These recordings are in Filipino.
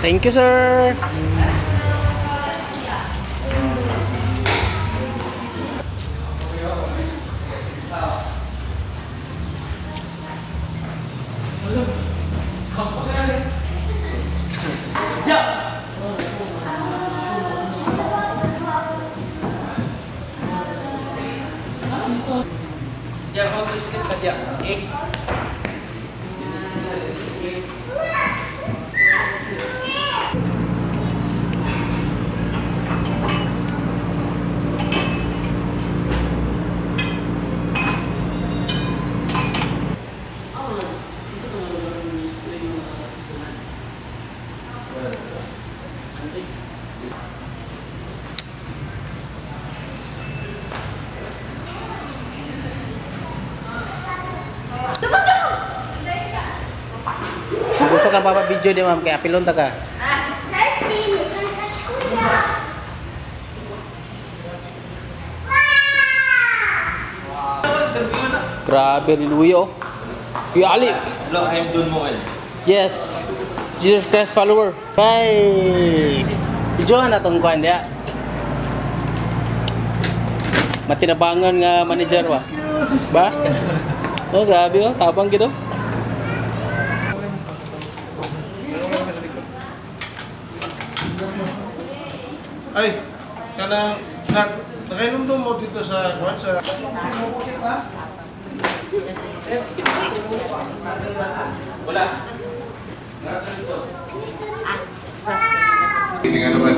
Thank you, sir. Ya, kalau biscuit tadi ya. Okay. Gusto ka pa video di ma'am kaya pilon ta ka. Grabe ni Luyo. Kuya Ali. Hello, I'm Don Moel. Yes. Jesus Christ follower. Hey. Videohan na tong kuan dia. Matinabangan nga manager wa. Ba? Oh, grabe oh, tabang gitu. Ay, kanang nakainom mo dito sa kuan sa Wala. Hindi nga naman.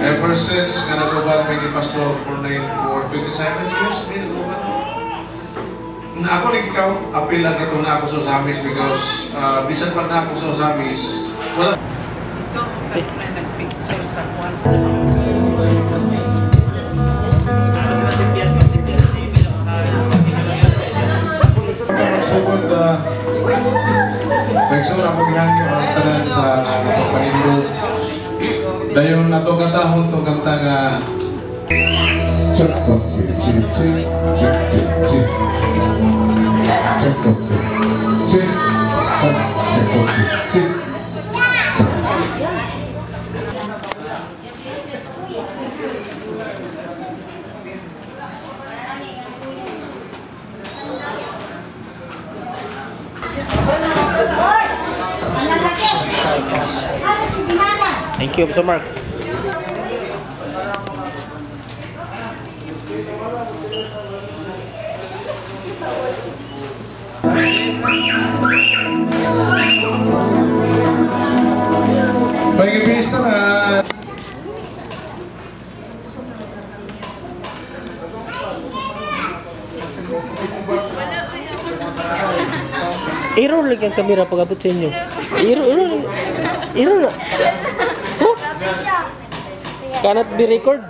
Ever since nga nag-uban kay ni Pastor for 27 years, hindi nag-uban. Ako ikaw, apil lang ito na ako sa Samis because bisan pag na ako sa Samis, wala. Nag-picture sa kwan. Sugod Pagsun ako gihangyo ang tanan sa pagpanindot. Dayon nato katahon to kanta nga check check check check check check check check check check. Thank you, Sir Mark. Pag-ibis na Error lagi ang kamera pag-abot sa inyo. Error na. Oh? Cannot be record.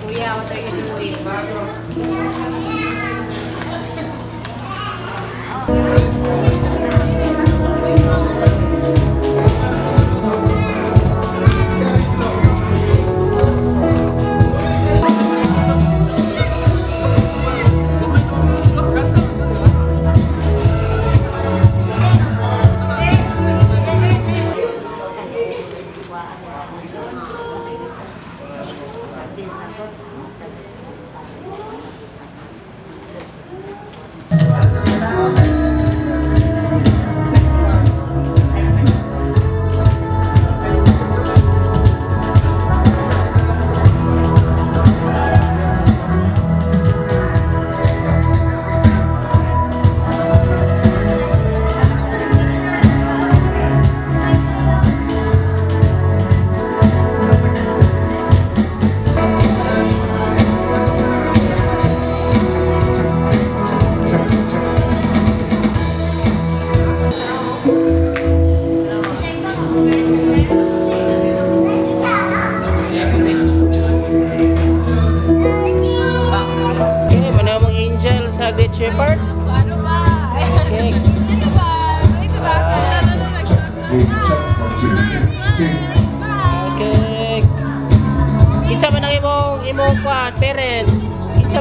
Kuya, what are you doing?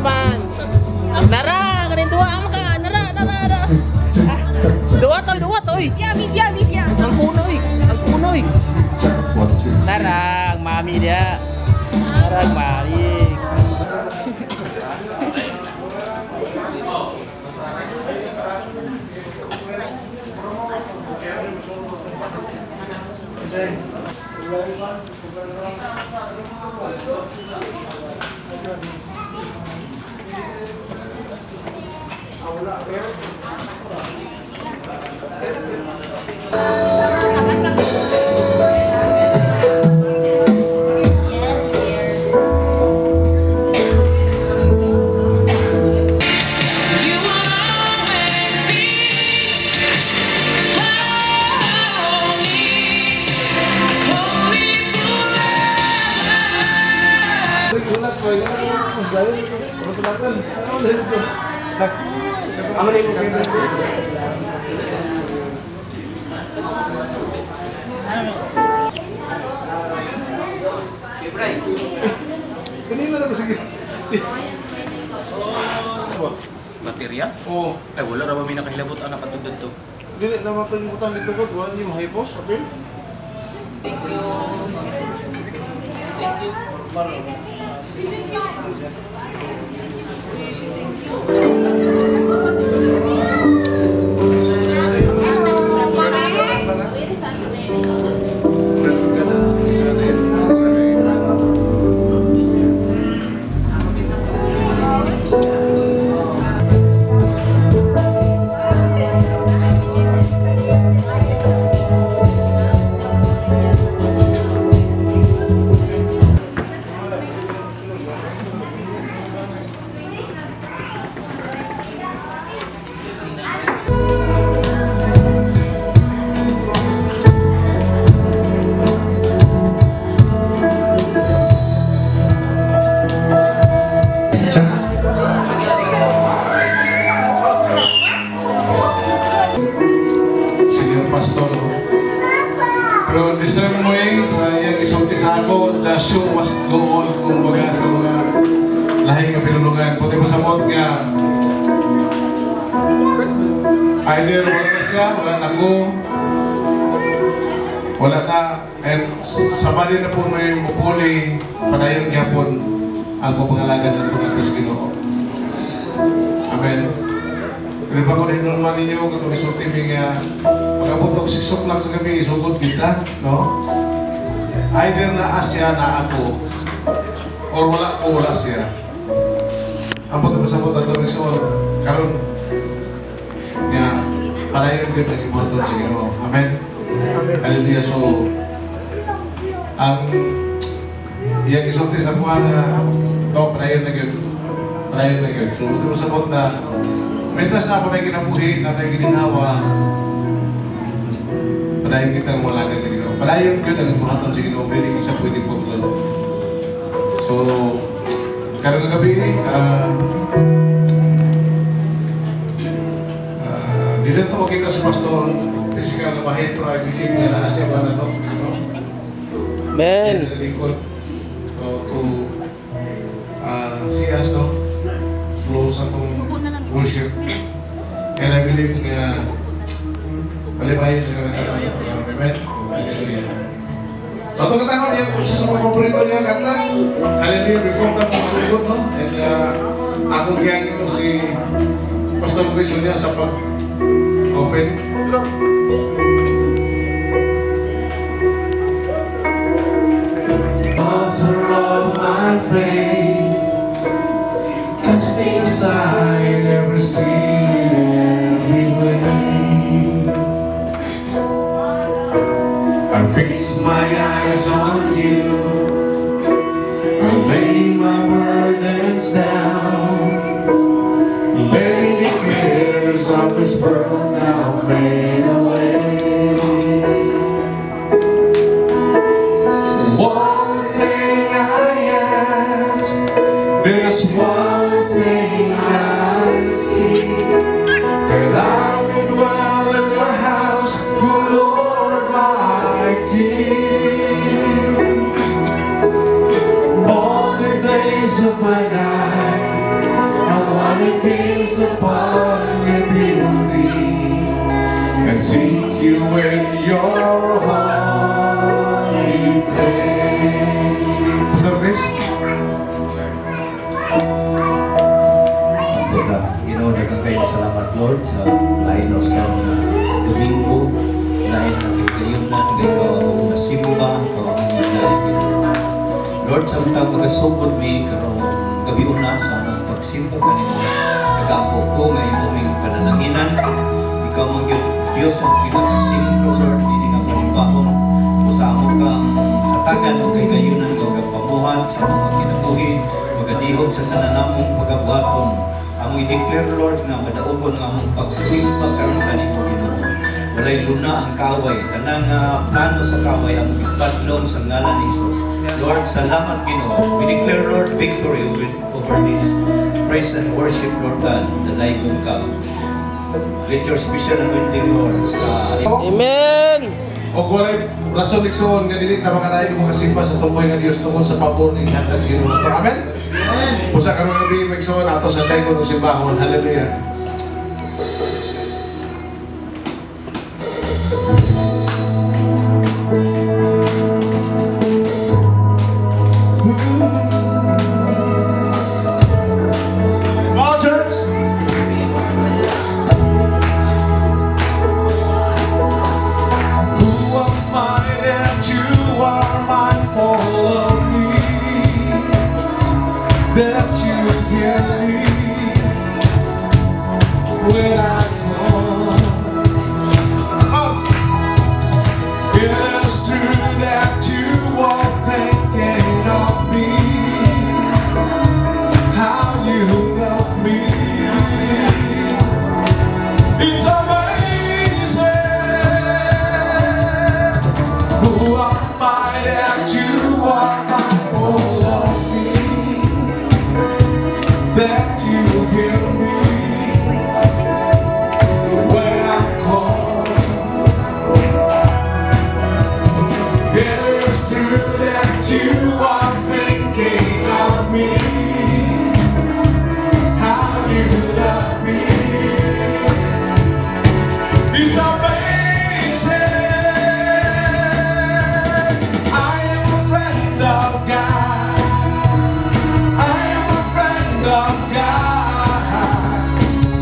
saman. Nara, kanin dua amo ka. Nara. Dua toy. Bibya. Ang kunoy. Narang mami dia. Narang mami. Baterya? Oo. Ay, wala raw may nakahilabot anak at to. Dili na matagbutan dito ko, wala ni mahipos, apil. Thank you. Pero the same way, sa iyang isulti sa ako, the show must go on, kumbaga sa mga lahing nga pinulungan. Puti mo sa mod nga, either wala na siya, wala na ko, wala na, and sama din na po may mupuli, padayon gyapon ang pangalagan ng tunga sa Ginoo. Amen. Pero pa ko din naman ninyo, katong isulti nga, pagkabutog 6 o'clock sa gabi, isugod kita, no? Either na siya na ako, or wala ko, wala siya. Ang pagkabasabot at lamig sa karon nga, palayon ko ang ibuhaton sa Ginoo. Amen? Hallelujah. So, ang iyang isulti sa buwan na palayon na yun. Palayon na yun. So, pagkabasabot na mientras na patay kinabuhi, natay gininhawa, palayon kitang malagan sa Ginoo. Palayon ko ang ibuhaton sa Ginoo, hindi isa pwede putol. So, karong gabi, dito ito makita sa pastor, physical na bahin, pero I believe nga na siya ba na ito? Amen. Sa lingkod. To see us, no? Flow sa itong worship. And I believe nga palibahin sa kanilang ito. Amen? Hallelujah. So ito katahon niya kung sa mga paborito niya kanta. Hallelujah, before ka mong sugod, no? And akong giyagin mo si Pastor Chris niya sa pag-open. Author of my faith, casting aside every sin and every way, I fix my eyes on you, I lay my burdens down, letting the cares of this world now fade away. There's one thing I see, that I will dwell in your house, good Lord my King. All the days of my life, seek you in your holy place. Pastor Chris? Ginoo, daghang kayo salamat Lord sa lain sa Domingo, lain na kayunan, ikaw ang masimba, ikaw ang manalangin. Lord, sa utang magasugod mi karong gabi una sa among pagsimba kanimo, nag-apo ko nga imong panalangin. Ikaw ang Diyos ang pinakasimple Lord, hindi nga panimbahon o sa among kang hatagan o kay gayunan o kapamuhan sa mga kinabuhi, magadihog sa tananamong pagabuhaton. Among i-declare Lord nga madaugon nga among pagsimba karon kanimo Ginoo. Walay luna ang kaway, tanang plano sa kaway ang ipadlon sa ngalan ni Jesus. Lord, salamat Ginoo. We declare Lord victory over this praise and worship Lord God, the life of God. Let your special anointing Lord. Amen. O walay rason igsoon nga dili ta makanayon mga simba sa tumboy nga Dios tungkol sa pabor ni hatag sa Ginoo. Amen. Usa karon nga dili igsoon ato sa dayon ng simbahon. Hallelujah. That you hear me when I call. It's true that you are thinking of me, how you love me. It's amazing who am I that you are mindful of me. That you hear me when I call. It's true that you are thinking of me, how you love me. It's amazing. I am a friend of God. Of God,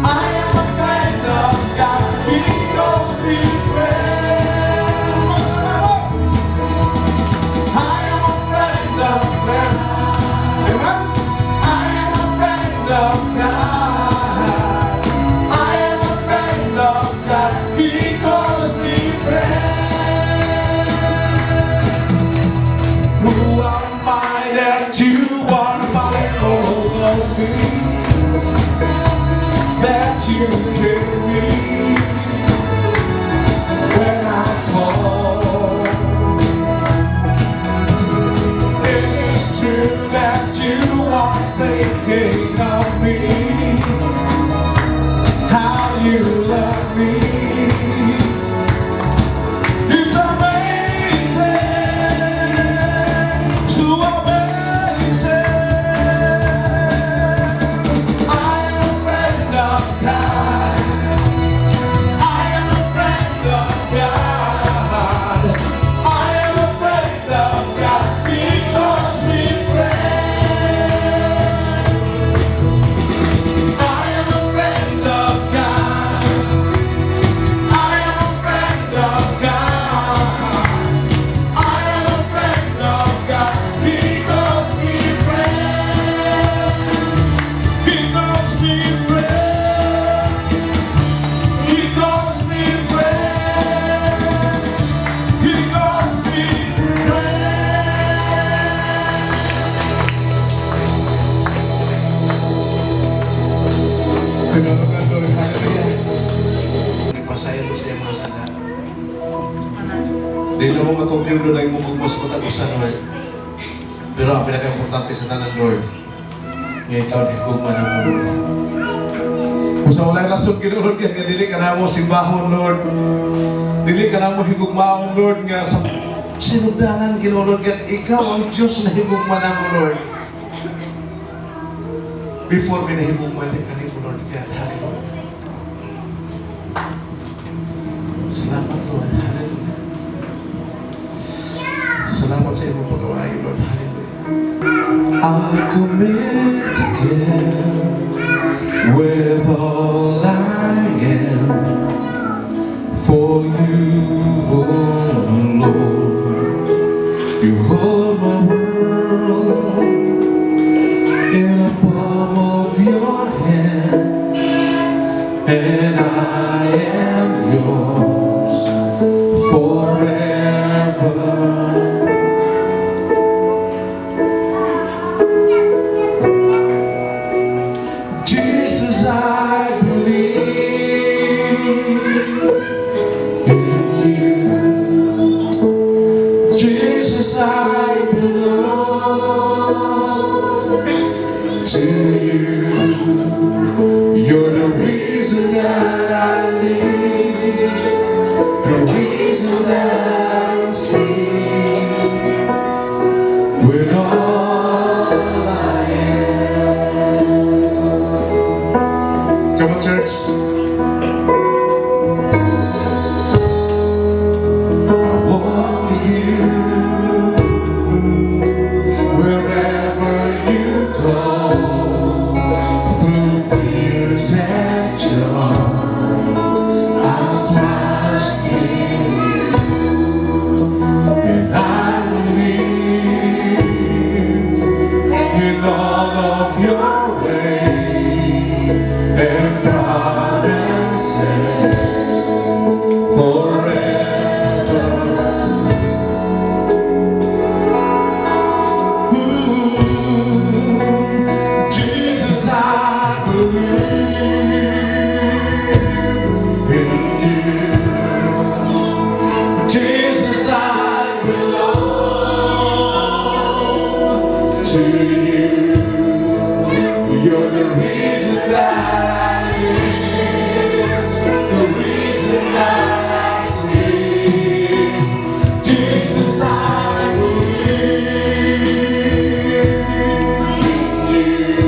I am a friend of God. He knows me friends. I am a friend of God. I am a friend of God. I am a friend of God. He calls me friend. Who am I that you are mindful of me, that you hear me when I call. It is true that you are thinking of me, how you love me. It's amazing, so amazing. Di na mo matungkil doon ay mumugmas patagusan, Lord. Pero ang pinaka-importante sa tanan, Lord, nga ikaw na higugman ng mundo. Kung sa walay rason kinulod yan, nga dili ka na mo simbahon, Lord. Dili ka na mo higugmaon, Lord, nga sa sinugdanan kinulod yan. Ikaw ang Diyos na higugman ng Lord. Before pinahigugman din ka ni Lord, kaya hallelujah. Salamat, Lord. Hallelujah. Salamat sa iyong pagkawain, Lord. Hallelujah. I commit again with all I am for you, oh Lord. You hold my world in the palm of your hand, and I am yours forever. Jesus, I believe in you. Jesus, I belong to you. You're the reason that I live, the reason that I see, with all I am. Come on, church. I walk with you wherever you go, through tears and joy. I trust in you, and I believe in all of your ways and promises forever. Ooh, Jesus, I believe in you. Jesus, I belong to you. You're the reason that I live, the reason that I see. Jesus, I believe in you.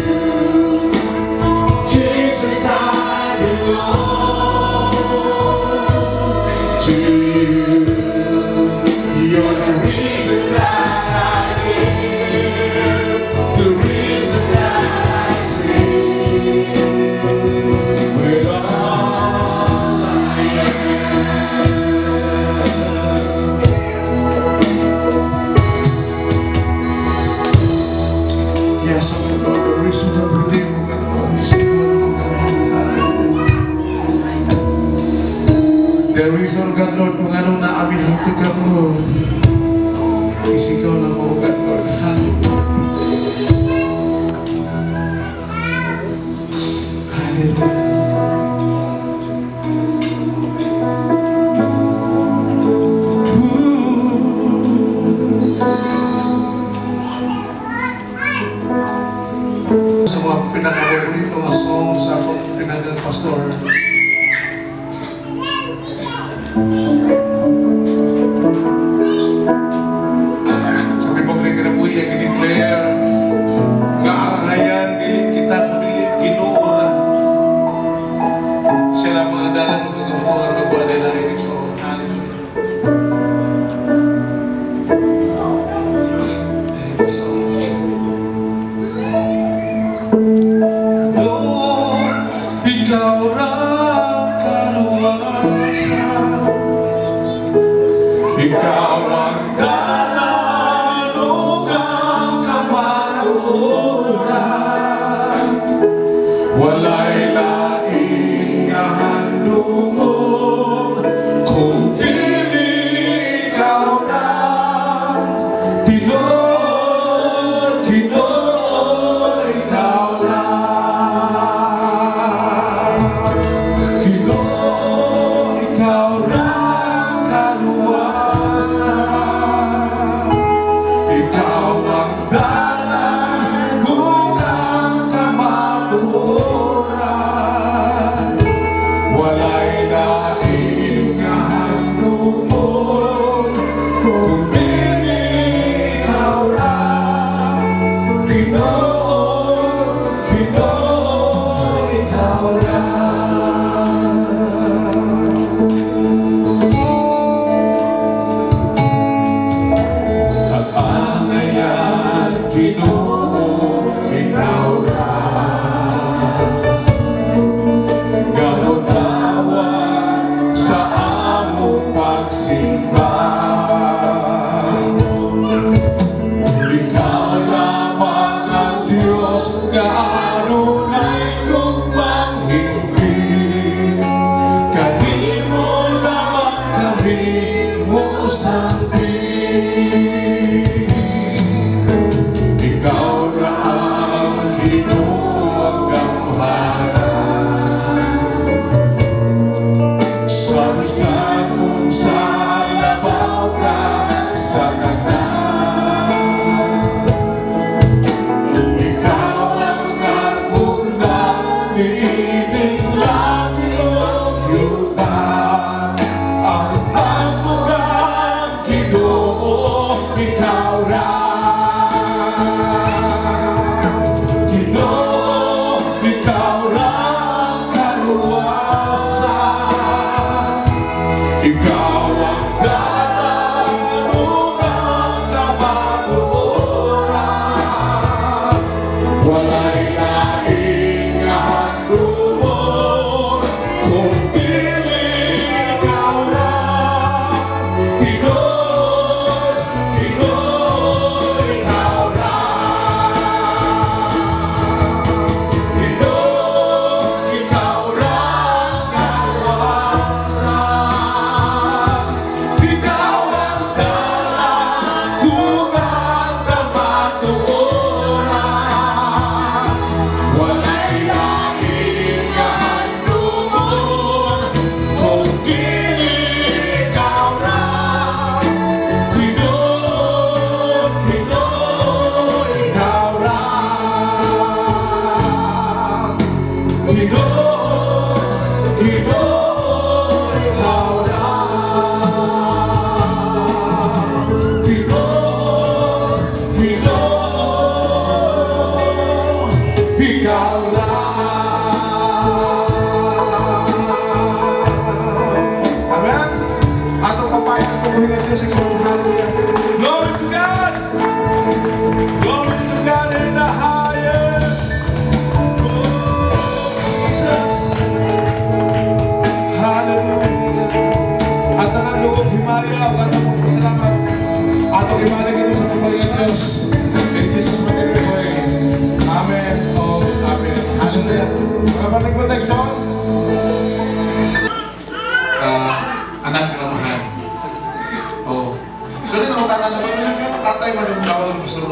Jesus, I belong to you. You're the reason that I live, the reason that I see, with all I am. Yes, oh Lord, the reason I believe, oh God, is you, oh God. The reason, God, Lord, kung anong naamin hatikan mo, is ikaw lang, oh God, Lord. Hallelujah. Sa mga pinakawag dito, asong sa akong pinagang pastor, sa tibok na kinabuhi ang i-declare nga ang hayan dili kita kumilit ginuora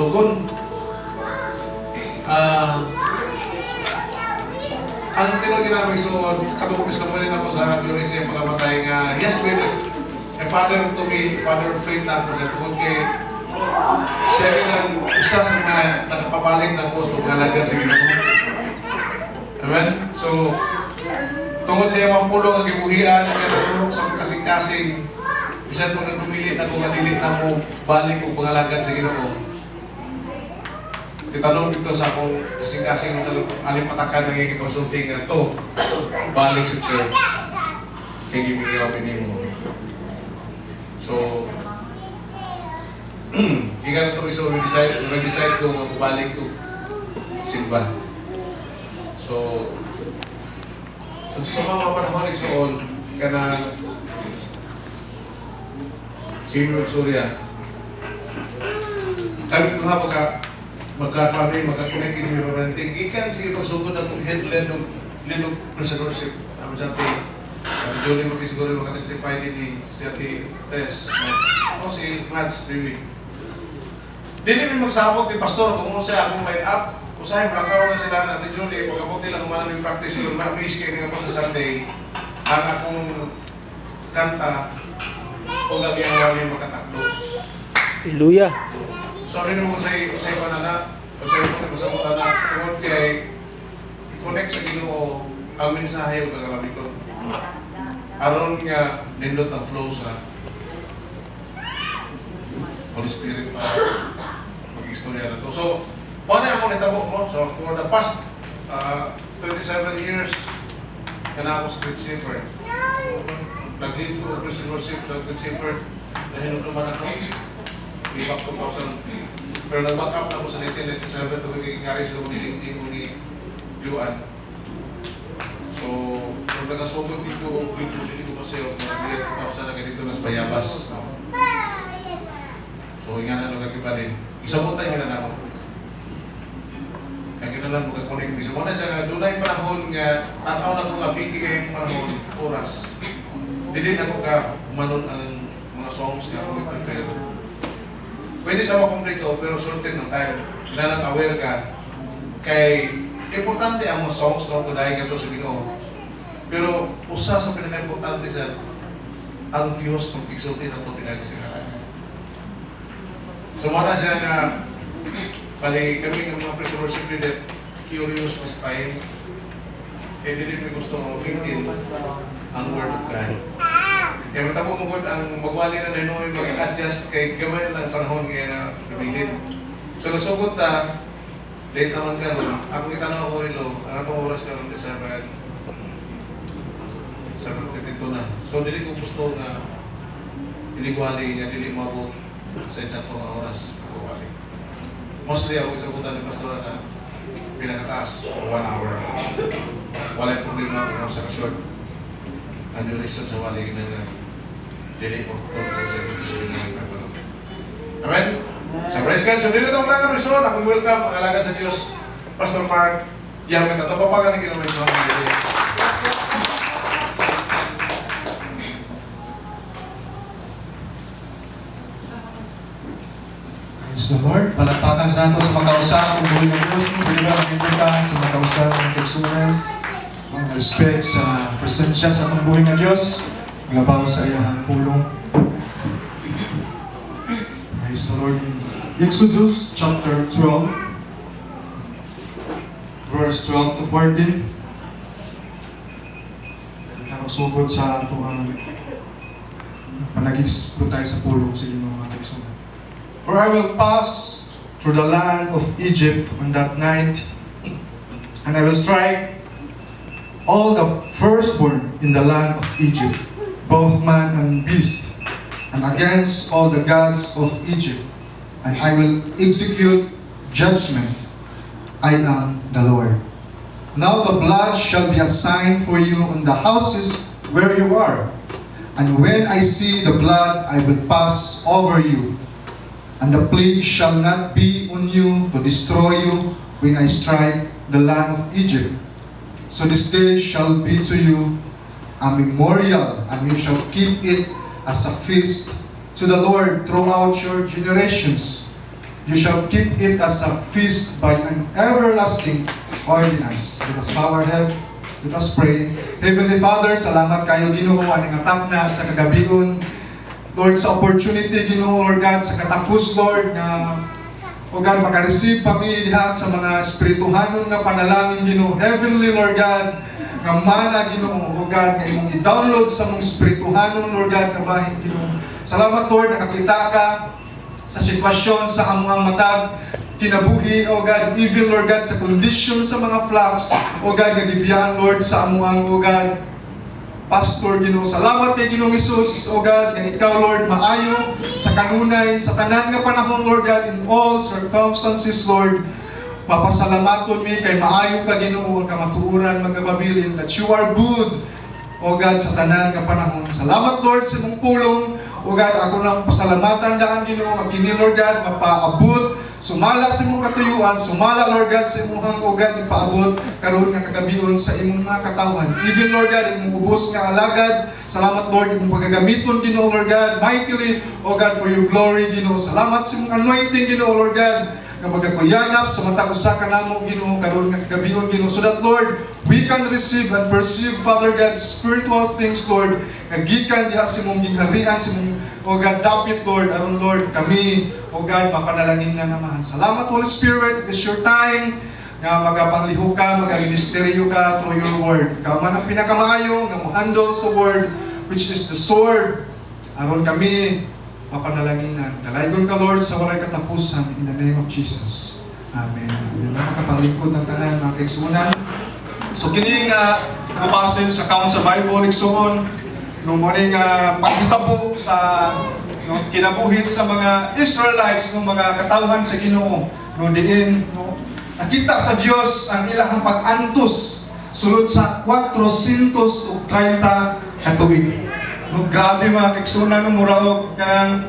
So kung ang tinogin namin, so katungkis na rin ako sa jury siya pagkamatay nga, yes, been a father to me, father of faith na ako sa tungkol kay siya rin ang isa sa mga nakapabalik ng post ng halagan sa Ginoo. Amen? So, tungkol siya mapulong ang ibuhian, kaya natulong sa kasing-kasing, isa po nang pumili na kung madilit na mo balik kong pangalagan sa Ginoo. Itanong dito sa akong kasing-kasing sa alipatakan ng higing consulting na ito, balik sa church, higing pinili mo. So, higa na ito iso, nag-decide ko magbalik ko simba. So sa mga panahon igsoon ka na Senior Surya, kami ko ha magka-connect in your parenting. Ikan sige pagsugod ang headland ng linog preservership. Naman sa ating Jolie magkisiguro makatestify din si Ate Tess. O si Mads Priwi. Dili rin magsabot ni Pastor kung siya akong line up. Usahin, malakaw na sila natin Jolie. Pagkabot nila kung manang yung practice yung ma-miss kayo nga po sa Sunday. Ang akong kanta o lagi ang wali makataklo. Hallelujah. Sorry naman kung sa'yo pa na o sa'yo pa sa mga na kung kay i-connect sa Ginoo ang mensahe o kagalami ko. Aron nga nindot ang flow sa Holy Spirit para mag-istorya na to. So, paano yung nitabo mo? So, for the past 27 years, kana ako sa Great Shepherd. Nag-lead ko Christian worship sa Great Shepherd dahil nung naman ako, back 2000. Pero nag-back up na ako sa 1997 ito magiging kari sa Unijing ni Juan. So, kung nag-asugod dito, hindi ko kasi yung mga 2000 na ganito nas bayabas. So, nga na nagkakibali. Isabot tayo nga na ako. Kaya ginalan mo kakunik. So, muna siya na dunay panahon nga tanaw na kong apiki kayong panahon, oras. Hindi na ko ka umanon ang mga songs nga kung i-prepare. Pwede siya makomplito, pero certain ng time. Kailangan aware ka. Kay, importante ang mga songs no, kung dahil nga ito sa Ginoo. Pero, usa sa pinaka-importante sa ang Diyos kung pigsulti na ito pinagsigaran. So, muna siya na bali kami ng mga praise worship leader, curious this time. Kaya hindi rin gusto mo LinkedIn ang Word of God. Kaya matapos mo ang magwali na nanoy, mag-adjust kay gamay na ng panahon kaya na gamitin. So nasugod ta, late naman ka nun. Ako itanong ako rin ang atong oras ka nun sa 7:52 na. So dili ko gusto na iligwali nga dili mabot sa exact mga oras magwali. Mostly ako isagutan ni Pastor na pinakataas for 1 hour. Wala problema ako sa kasyon. Ang duration sa wali na dili ko ito sa gusto sa mga kapatid. Amen? Sa praise God, so dito itong tangang reson, ako welcome ang alaga sa Diyos, Pastor Mark. Yang may tatapapagan ni Kinomen sa mga dito. Praise the Lord. Palakpakan sa nato sa makausa kung buhay ng Diyos. Sa iba ang ibutan sa makausa ng kaigsunan. Ang respect sa presensya sa mga buhay ng Diyos. Labaw sa iyang pulong. Praise the Lord. Exodus chapter 12, verse 12 to 14. Nagsugod sa itong panagis ko tayo sa pulong sa inyong mga kaigsunan. For I will pass through the land of Egypt on that night, and I will strike all the firstborn in the land of Egypt, both man and beast, and against all the gods of Egypt, and I will execute judgment. I am the Lord. Now the blood shall be a sign for you on the houses where you are, and when I see the blood, I will pass over you. And the plague shall not be on you to destroy you when I strike the land of Egypt. So this day shall be to you a memorial, and you shall keep it as a feast to the Lord throughout your generations. you shall keep it as a feast by an everlasting ordinance. Let us bow our head. Let us pray. Heavenly Father, salamat kayo Ginoo ang atak na sa kagabion. Lord, sa opportunity Ginoo, Lord God, sa katapos Lord na o God, makareceive kami diha sa mga espirituhanon nga panalangin Ginoo. Heavenly Lord God, nga mana Ginoo, o God, nga imong i-download sa mga espirituhanon Lord God, nga bahin Ginoo. Salamat Lord, nakakita ka sa sitwasyon sa amuang matag kinabuhi, O God, even Lord God, sa condition sa mga flocks, O God, nga gibiyahan Lord sa amuang, O God, Pastor Ginoo. Salamat kay Ginoong Hesus, O God, nga ikaw Lord, maayo sa kanunay, sa tanan nga panahon Lord God, in all circumstances Lord. Mapasalamaton mi kay maayo ka Ginoo ang kamatuoran magababilin that you are good, O God, sa tanan nga panahon. Salamat Lord sa imong pulong, O God, ako nang pasalamatan daan Ginoo ang kini Lord God mapaabot, sumala sa imong katuyuan, sumala Lord God sa imong O God ipaabot karon nga kagabion sa imong mga katawan. Even Lord God, imong ubos nga alagad. Salamat Lord imong pagagamiton Ginoo Lord God mightily, O God, for your glory Ginoo. Salamat sa imong anointing Ginoo Lord God nga magakuyanap sa matag usa ka namo Ginoo karon nga kagabion Ginoo, so that Lord we can receive and perceive Father God spiritual things Lord nga gikan diha sa imong gingharian sa imong O God dapit Lord aron Lord kami O God mapanalangin na naman. Salamat Holy Spirit, it is your time nga magapangliho ka, magaministeryo ka through your word. Ikaw man ang pinakamaayo nga mo-handle sa word which is the sword aron kami mapanalaginan. Dalaygon ka Lord sa walay katapusan in the name of Jesus. Amen. Makapanglingkod ang tanan mga kaigsunan. So kini nga passage sa account sa Bible igsuon no mo ning pagtabo sa kinabuhi sa mga Israelites ng mga katawhan sa Ginoo no diin no nakita sa Dios ang ilang pag-antos sulod sa 430 ka tuig. No, grabe mga kaigsunan no murag kanang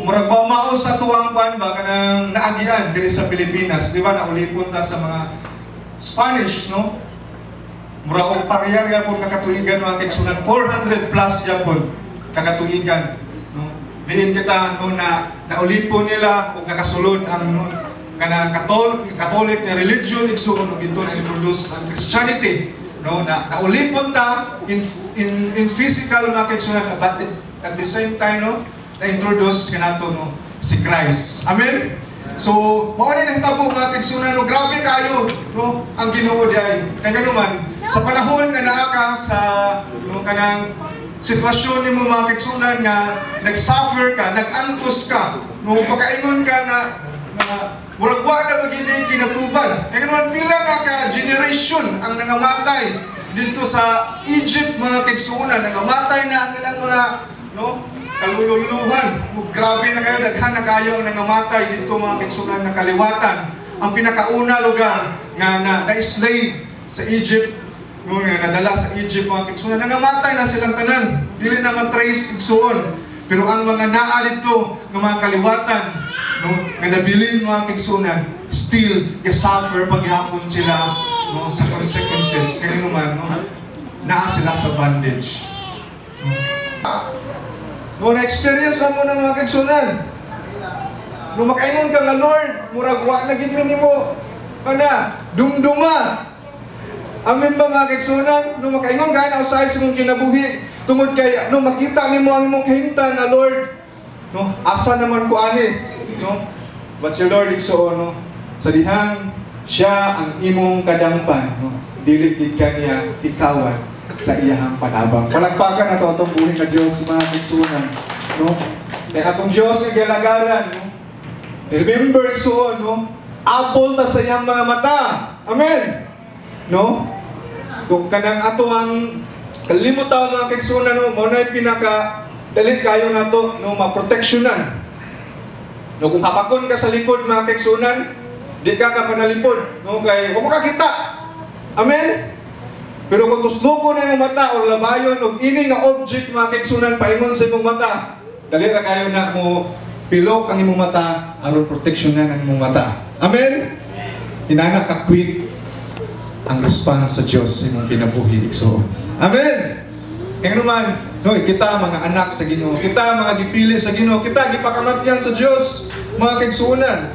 murag mao sa tuwang pan ba kanang naagian diri sa Pilipinas, di ba? Naulipon ta sa mga Spanish, no? Murag og parehar gyapon kakatuigan mga kaigsunan, 400 plus gyapon kakatuigan, no? Diin kita no na naulipon nila ug nakasulod ang no, kanang Catholic na religion igsuon dito na introduce ang Christianity, no? Naulipon ta in physical mga kaigsunan, but at the same time no na-introduce kanato no si Christ. Amen. So, mao ni nahitabo mga kaigsunan no, grabe kayo no ang Ginoo diay. Kay ganuman sa panahon nga naa ka sa no kanang sitwasyon nimo mga kaigsunan nga nag-suffer ka, nag-antos ka, no pagkaingon ka na murag wa na magini kinatuban. Kay ganuman pila na ka generation ang nangamatay dito sa Egypt mga kaigsunan, nangamatay na ang ilang mga no kalululuhan. Grabe na kayo, daghan na kayo ang nangamatay dito mga kaigsunan na kaliwatan. Ang pinakauna lugar nga na-slave sa Egypt, no, nga nadala sa Egypt mga kaigsunan, nangamatay na silang tanan. Dili na matrace igsuon. Pero ang mga naa dito ng mga kaliwatan, no, nga nabilin mga kaigsunan, still suffer paghapon sila no, sa consequences. Kaya naman, no, naa sila sa bondage. No, na-experience mo ng mga kaigsunan. No, makaingon ka nga, Lord, murag wa na gid nimo kana dumduma. Amen ba mga kaigsunan? No, makaingon ka na usahay sa mong kinabuhi tungod kay no makita nimo ang imong kahimtan na Lord. No, asa naman ko ani, no? But si Lord igsuon no, sa dihang siya ang imong kadampan, no. Dili gid kaniya ikawan sa iyang panabang. Palagpakan nato atong buhay nga Dios mga kaigsunan, no? Kay atong Dios nga galagaran, no? Remember igsuon, no? Apol ta sa iyang mga mata. Amen. No? Kung kanang ato ang kalimutan mga kaigsunan, no, mo na pinaka dalit kayo nato no maproteksyonan. No, kung hapakon ka sa likod mga kaigsunan, di ka panalipod, no, kay wa mo ka kita. Amen. Pero kung tusloko na yung mata o labayon o ini nga object mga kaigsunan paingon sa imong mata, dali ra kayo na mo pilok ang imong mata aron proteksyonan ang imong mata. Amen. Inana ka quick ang response sa Dios sa imong kinabuhi. So, amen. Kaya naman, no, kita mga anak sa Ginoo, kita mga gipili sa Ginoo, kita gipakamatyan sa Dios. mga kaigsuonan.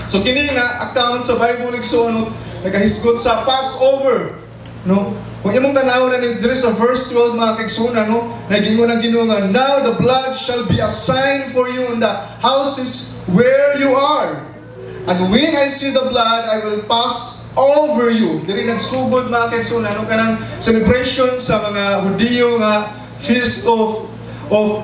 So kini nga account sa Bible igsuon nagahisgot sa Passover, no? Kung imong tanaw na there is a verse 12 mga kaigsuonan, no? Nagingon ang Ginoo nga, now the blood shall be a sign for you in the houses where you are. And when I see the blood, I will pass over you. Diri nagsugod mga kaigsuonan, no? Kanang celebration sa mga Hudiyo nga feast of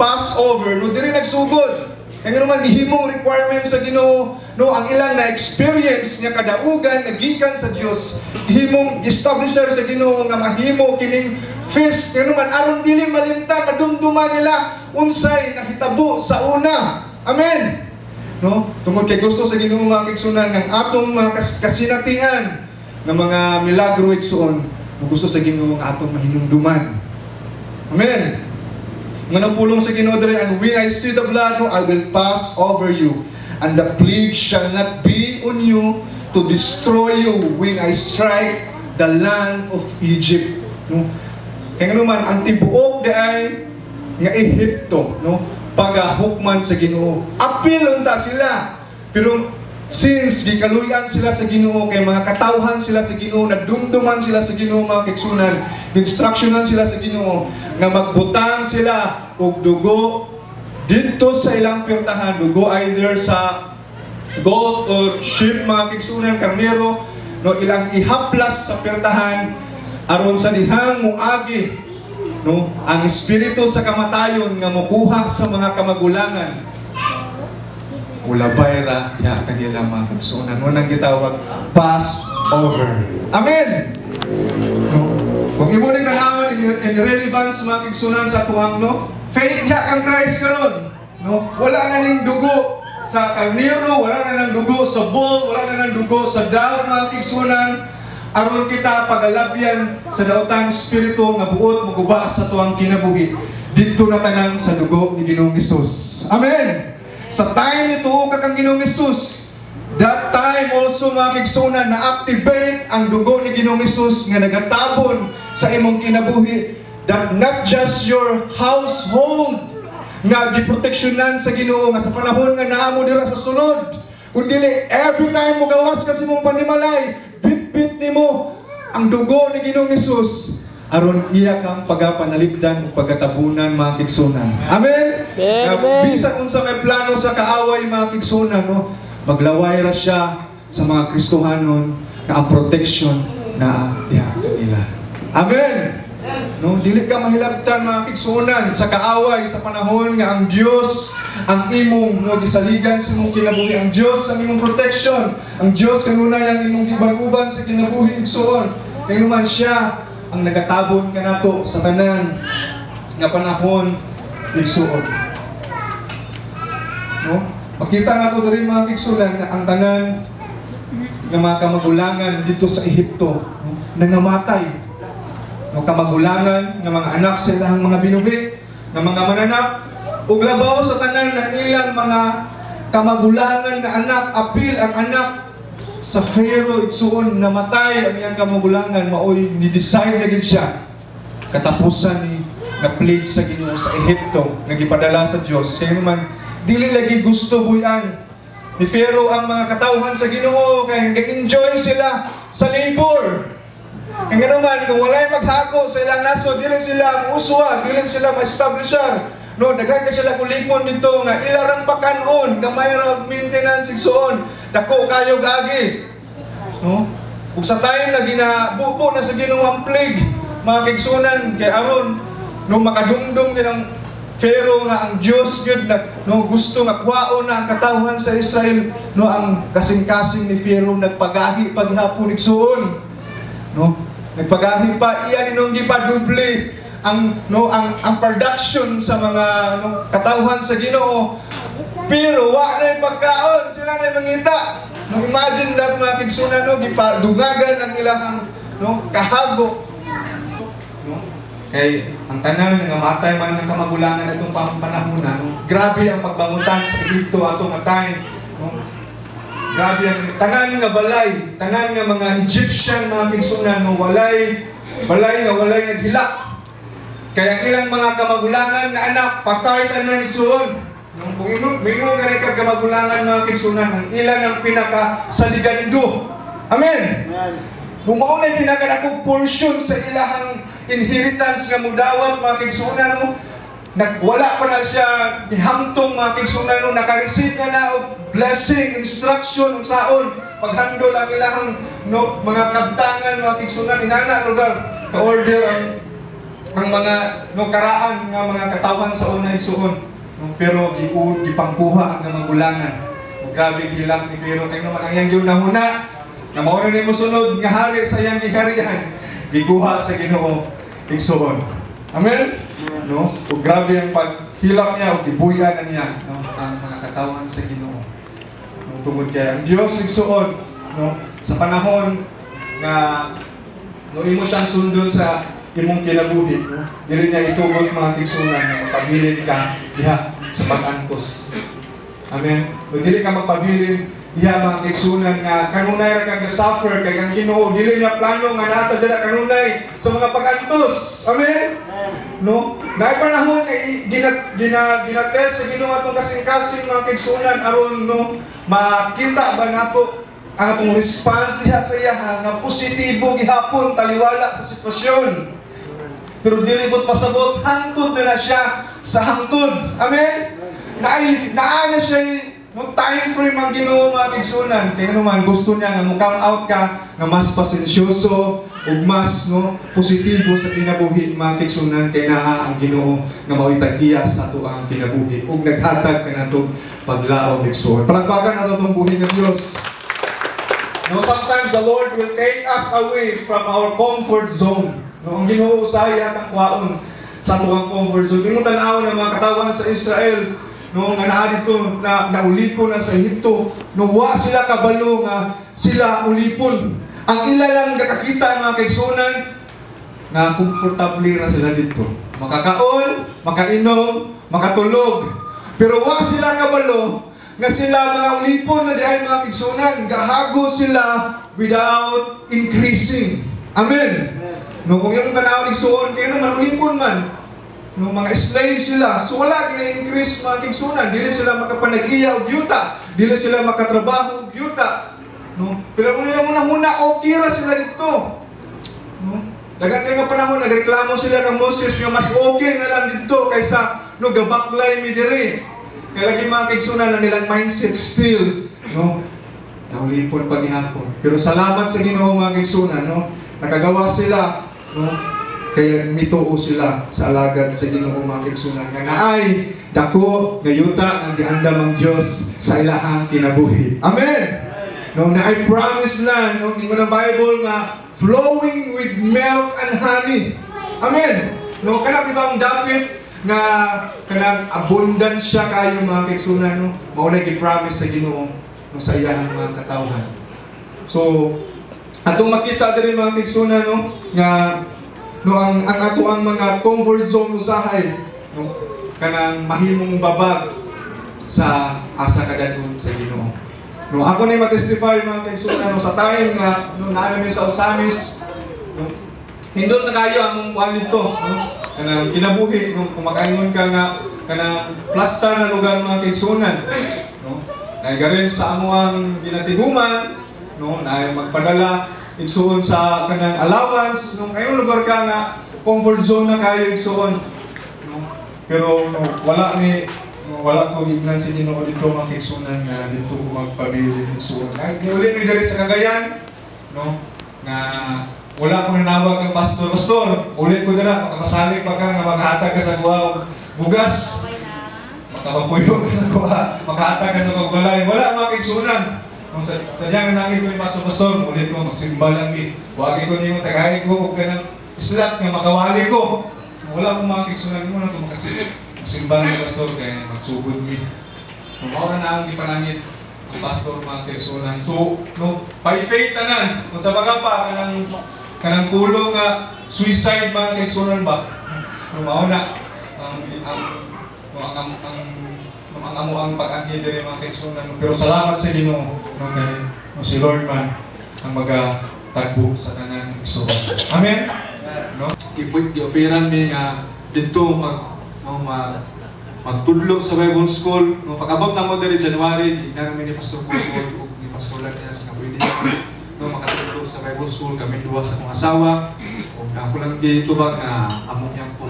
Passover, no? Diri nagsugod. Kaya naman gihimong requirements sa Ginoo, no, ang ilang na-experience nga kadaugan nagikan sa Dios, gihimong establisher sa Ginoo nga mahimo kining feast. Kaya naman aron dili malimtan madumduman nila unsay nahitabo sa una. Amen. No? Tungod kay gusto sa Ginoo mga kaigsuonan ng atong mga kasinatian ng mga milagro igsuon, gusto sa Ginoo nga atong mahinumduman. Amen. Nga pulong sa Ginoo diri, and when I see the blood, no, I will pass over you, and the plague shall not be on you to destroy you when I strike the land of Egypt. No? Kaya naman ang tibuok ay nga Ehipto, no? Pagahukman sa Ginoo. Apil unta sila. Pero since gikaluyan sila sa Ginoo, kay mga katawhan sila sa Ginoo, nadumduman sila sa Ginoo mga kaigsuonan, instructionan sila sa Ginoo nga magbutang sila og dugo dito sa ilang pirtahan, dugo either sa goat or sheep mga kaigsuonan, karnero, no, ilang ihaplas sa pirtahan aron sa dihang muagi, no, ang espiritu sa kamatayon nga mokuha sa mga kamagulangan. Ulabay ra ya kanila mga kaigsuonan, mo nang gitawag Passover. Amen. No? Kung imo ning nalaman in relevance mga kaigsuonan sa tuwang, no, faith ya ang Christ karon, no, wala na ning dugo sa karnero, wala na nang dugo sa bull, wala na nang dugo sa daw mga kaigsuonan, aron kita pagalabyan sa daotang espiritu nga buot maguba sa tuwang kinabuhi didto na tanan sa dugo ni Ginoong Hesus. Amen. Sa time nito kakang Ginoong Hesus, that time also mga kaigsuonan na-activate ang dugo ni Ginoong Hesus nga nagatabon sa imong kinabuhi, that not just your household nga giproteksyonan sa Ginoo nga sa panahon nga naamo dira sa sulod, kundi every time mo gawas kasi mong panimalay, bit-bit nimo ang dugo ni Ginoong Hesus aron iya kang pagapanalipdan ug pagatabunan mga kaigsuonan. Amen. Bisan unsa may plano sa kaaway mga kaigsuonan, no, maglaway ra siya sa mga Kristohanon na ang protection na diha kanila. Amen. No, dili ka mahilabtan mga kaigsuonan sa kaaway sa panahon nga ang Dios ang imong, no, gisaligan sa imong kinabuhi, ang Dios ang imong protection, ang Dios kanunay ang imong giban-uban sa kinabuhi igsuon. Kaya naman siya ang nagatabon kanato sa tanan nga panahon igsuon. No? Makita nato diri mga kaigsuonan nga ang tanan nga mga kamagulangan dito sa Ehipto, no, nangamatay. No, kamagulangan nga mga anak sa ilang mga binuhi, nga mga mananap, ug labaw sa tanan ng ilang mga kamagulangan nga anak, apil ang anak sa Pharaoh igsuon, namatay ang iyang kamagulangan, maoy ni-decide na gid siya katapusan ni nga plague sa Ginoo sa Ehipto nga gipadala sa Dios. Kaya naman dili lagi gusto buyan ni Pharaoh ang mga katawhan sa Ginoo, kay nag-enjoy sila sa labor. Kaya naman kung walay maghako sa ilang naso, dili sila muswa, dili sila ma-establisher. No, daghan ka sila kulipon dito nga ilarang pakanon, gamay ra og maintenance igsuon, dako kayo gagi. No? Ug sa time na ginabubo na sa Ginoo ang plague, mga kaigsuonan, kay aron no makadungdong nilang Pharaoh nga ang Dios gyud na no gusto nga kuhaon na ang katawhan sa Israel, no, ang kasing-kasing ni Pharaoh nagpagahi paghapon igsuon. No? Nagpagahi pa iya ninong gipaduble ang production sa mga katawhan sa Ginoo, pero wa na pagkaon, sila na mangita. No, imagine that mga kaigsuonan, no, gipadugagan ang ilang kahago. No? Kay ang tanan nga matay man ng kamagulangan atong pamanahunan, no? Grabe ang pagbangutan sa Ehipto atong time. No? Grabe ang tanan nga balay, tanan nga mga Egyptian mga kaigsuonan, no, walay naghilak. Kaya ang ilang mga kamagulangan nga anak, patay tanan igsuon. Nung mingon ganay kag kamagulangan mga kigsunan, ang ilan ang pinakasaligando. Amen. Kung mao na pinakadakong portion sa ilahang inheritance nga mudawat mga kigsunan mo, wala pa na siya ihamtong mga kigsunan mo, naka-receive na og blessing, instruction, saon, paghandol ang ilahang mga kabtangan mga kigsunan, inana lugar, ka-order ang mga karaan nga mga katawan sa unang igsuon. Pero gipangkuha ang kamagulangan. Grabe hilak ni Pharaoh kay naman ang iyang Diyon nahuna na mao na nimo sunod nga hari sa iyang giharian, gikuha sa Ginoo igsuon. Amen. No? O grabe ang paghilak niya o gibuyan na niya ang mga katawan sa Ginoo. Tungod kay ang Dios igsuon, sa panahon nga imo siyang sundon sa imong kinabuhi, dili niya itugot mga kigsunan na magpabilin ka diha sa pag-angkos. Amen. O dili ka magpabilin diha mga kigsunan nga kanunay ra kang suffer kay ang Ginoo dili niya plano nga nato dira kanunay sa mga pag-antos. Amen. No? Naay panahon nga ginatest sa Ginoo atong kasing-kasing mga kigsunan aron makita ba nato ang atong response diha sa iya nga positibo gihapon taliwala sa sitwasyon. Pero dilibot pasabot, hangtod na siya sa hangtod. Amen? Naa na siya yung time frame ang Ginoo mga kigsunan. Kaya naman gusto niya nga come out ka nga mas pasensyoso o mas positibo sa kinabuhi mga kigsunan. Kaya naa ang Ginoo nga mawitag-iya sa ato ang kinabuhi. Ug naghatag ka na itong paglaom kigsunan. Palagpagan na itong buhi ng Diyos. Sometimes the Lord will take us away from our comfort zone. Ang Ginoo usaya ang kwaon sa tuwang comfort zone. Yung tanaw ng mga katawan sa Israel, nga naa dito, naulipon na sa Ehipto, wa sila kabalo nga sila ulipon. Ang ila lang nakakita mga kaigsunan, nga komportable na sila dito. Makakaon, makainom, makatulog. Pero wa sila kabalo nga sila mga ulipon na diay mga kaigsunan, gahago sila without increasing. Amen. Kung yung tanaw igsuon, kaya naman ulipon man. Mga slave sila. So wala gina-increase mga kigsunan. Dili sila makapanag-iya o yuta. Dili sila makatrabaho o yuta. Pero muna okay ra sila dito. Dagan nga panahon, nagreklamo sila ng Moses nga mas okay na lang dito kaysa gabaklay mi diri. Kaya lagi mga kigsunan na nilang mindset still. Naulipon paghihapon. Pero salamat sa Ginoo mga kigsunan. Nakagawa sila. Kaya mituo sila sa alagad sa Ginoo mga kigsunan nga naay dako nga yuta ang giandam ang Dios sa ilahang kinabuhi. Amen. Naay promise land ng Bible nga flowing with milk and honey. Amen. Kana bitong David nga kanang abundant siya kayo mga kigsunan mao na gi-promise sa Ginoo sa ilahang mga katawhan. So atong makita diri mga kigsunan nga ang ato ang mga comfort zone usahay kanang mahimong babag sa asa kadanon sa Ginoo. Ako na ma-testify mga kigsunan sa time nga naa namin sa Osamis hindot na kayo ang kuan dito kanang kinabuhi kumakaingon ka nga kanang plaster na lugar mga kigsunan nagarin sa amuang ginatiguman na magpadala igsuon sa kanang allowance ngayong lugar ka nga comfort zone na kayo igsuon pero wala ko gignan si Ginoo dito mga kigsunan nga dito ko magpabili igsuon uli mi diri sa Cagayan nga wala ko nanawag ang pastor ulit ko dira makapasalig pa ka nga maghatag ka sa guwaw bugas makapapuyo ka sa guwa maghatag ka sa balay wala mga kigsunan. Tadyang nangin ko yung pastor, ulit ko magsimba lang wagi ko niyo tagahin ko kung ganang slot nga makawali ko. Wala akong mga kigsunan mo na ito magsimba ng pastor kaya magsugod mi. Maura na ang ipanangit ang pastor mga kigsunan. So, by faith tanan, kung sa baga pa, kanang pulo nga suicide mga kigsunan ba? Mauna, ang amo ang pag-anhi diri mga kigsunan. Pero salamat sa Ginoo kay si Lord man ang magatagbo sa tanan igsuon. Amen. Ipuit di oferan mi nga didto magtudlo sa Bible School. No, pag-abot na mo dali January, na namin ni Pastor Paul o ni Pastor Latias na pwede no, makatudlo sa Bible School. Kami duwa sa akong asawa. O ako lang dito ba na among yang po.